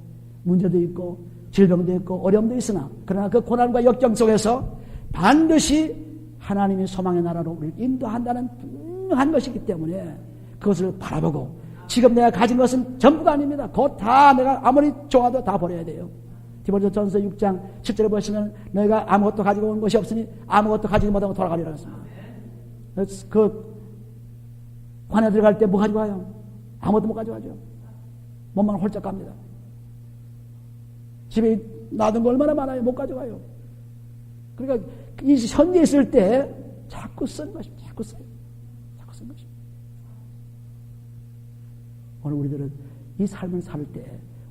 문제도 있고 질병도 있고 어려움도 있으나 그러나 그 고난과 역경 속에서 반드시 하나님의 소망의 나라로 우리를 인도한다는 분명한 것이기 때문에 그것을 바라보고 지금 내가 가진 것은 전부가 아닙니다. 그것 다 내가 아무리 좋아도 다 버려야 돼요. 디모데전서 6장 7절에 보시면 너희가 아무것도 가지고 온 것이 없으니 아무것도 가지고 못하고 돌아가리라 했습니다. 그 관에 들어갈 때 뭐 가져가요? 아무것도 못 가져가죠. 몸만 홀짝 갑니다. 집에 놔둔 거 얼마나 많아요? 못 가져가요. 그러니까 이 현재 있을 때 자꾸 쓴 것입니다. 자꾸 쓴 것입니다. 오늘 우리들은 이 삶을 살 때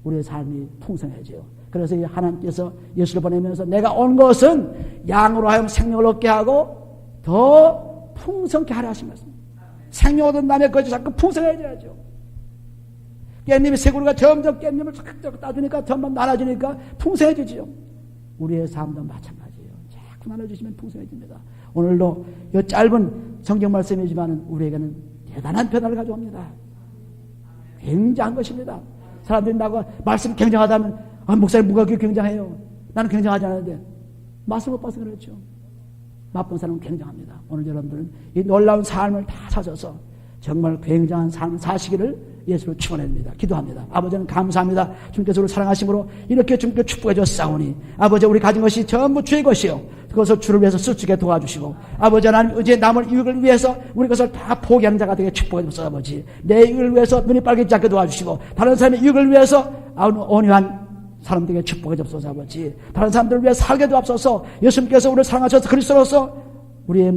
우리의 삶이 풍성해져요. 그래서 하나님께서 예수를 보내면서 내가 온 것은 양으로 하여금 생명을 얻게 하고 더 풍성케 하려 하신 것입니다. 생명 얻은 다음에 그것이 자꾸 풍성해져야죠. 깻잎이 새구리가 점점 깻잎을 쫙쫙 따주니까 점점 나눠지니까 풍성해지죠. 우리의 삶도 마찬가지예요. 자꾸 나눠주시면 풍성해집니다. 오늘도 이 짧은 성경 말씀이지만 우리에게는 대단한 변화를 가져옵니다. 굉장한 것입니다. 사람들이 나가 말씀이 굉장하다면 목사님 뭐가 그렇게 굉장해요? 나는 굉장하지 않은데 말씀 못 봐서 그렇죠. 맛본 사람은 굉장합니다. 오늘 여러분들은 이 놀라운 삶을 다 사셔서 정말 굉장한 삶을 사시기를 예수로 축원합니다. 기도합니다. 아버지는 감사합니다. 주님께서 우리를 사랑하심으로 이렇게 주님께 축복해 주셨사오니 아버지 우리 가진 것이 전부 주의 것이요 그것을 주를 위해서 쓸 수 있게 도와주시고 아버지 하나님 이제 남을 이익을 위해서 우리 것을 다 포기하는 자가 되게 축복해 주셔서 아버지 내 이익을 위해서 눈이 빨개지지 않게 도와주시고 다른 사람의 이익을 위해서 온유한 사람들에게 축복해 주옵소서 아버지 다른 사람들을 위해 살게 도옵소서 예수님께서 우리를 사랑하셔서 그리스도로서 우리의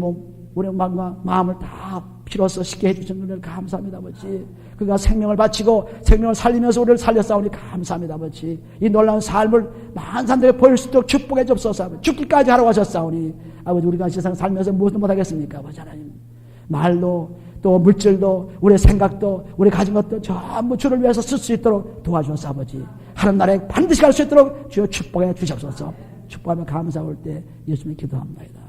우리의 마음을 다 피로써 쉽게 해주신 은혜를 감사합니다 아버지 그가 생명을 바치고 생명을 살리면서 우리를 살렸사오니 감사합니다 아버지 이 놀라운 삶을 많은 사람들에게 보일 수 있도록 축복해 주옵소서 아버지 죽기까지 하라고 하셨사오니 아버지 우리가 세상 살면서 무엇도 못하겠습니까 아버지 하나님 말도 또 물질도 우리의 생각도 우리 가진 것도 전부 주를 위해서 쓸 수 있도록 도와주셔서 아버지 하는 날에 반드시 갈 수 있도록 주여 축복해 주시옵소서 축복하며 감사할 때 예수님의 기도합니다.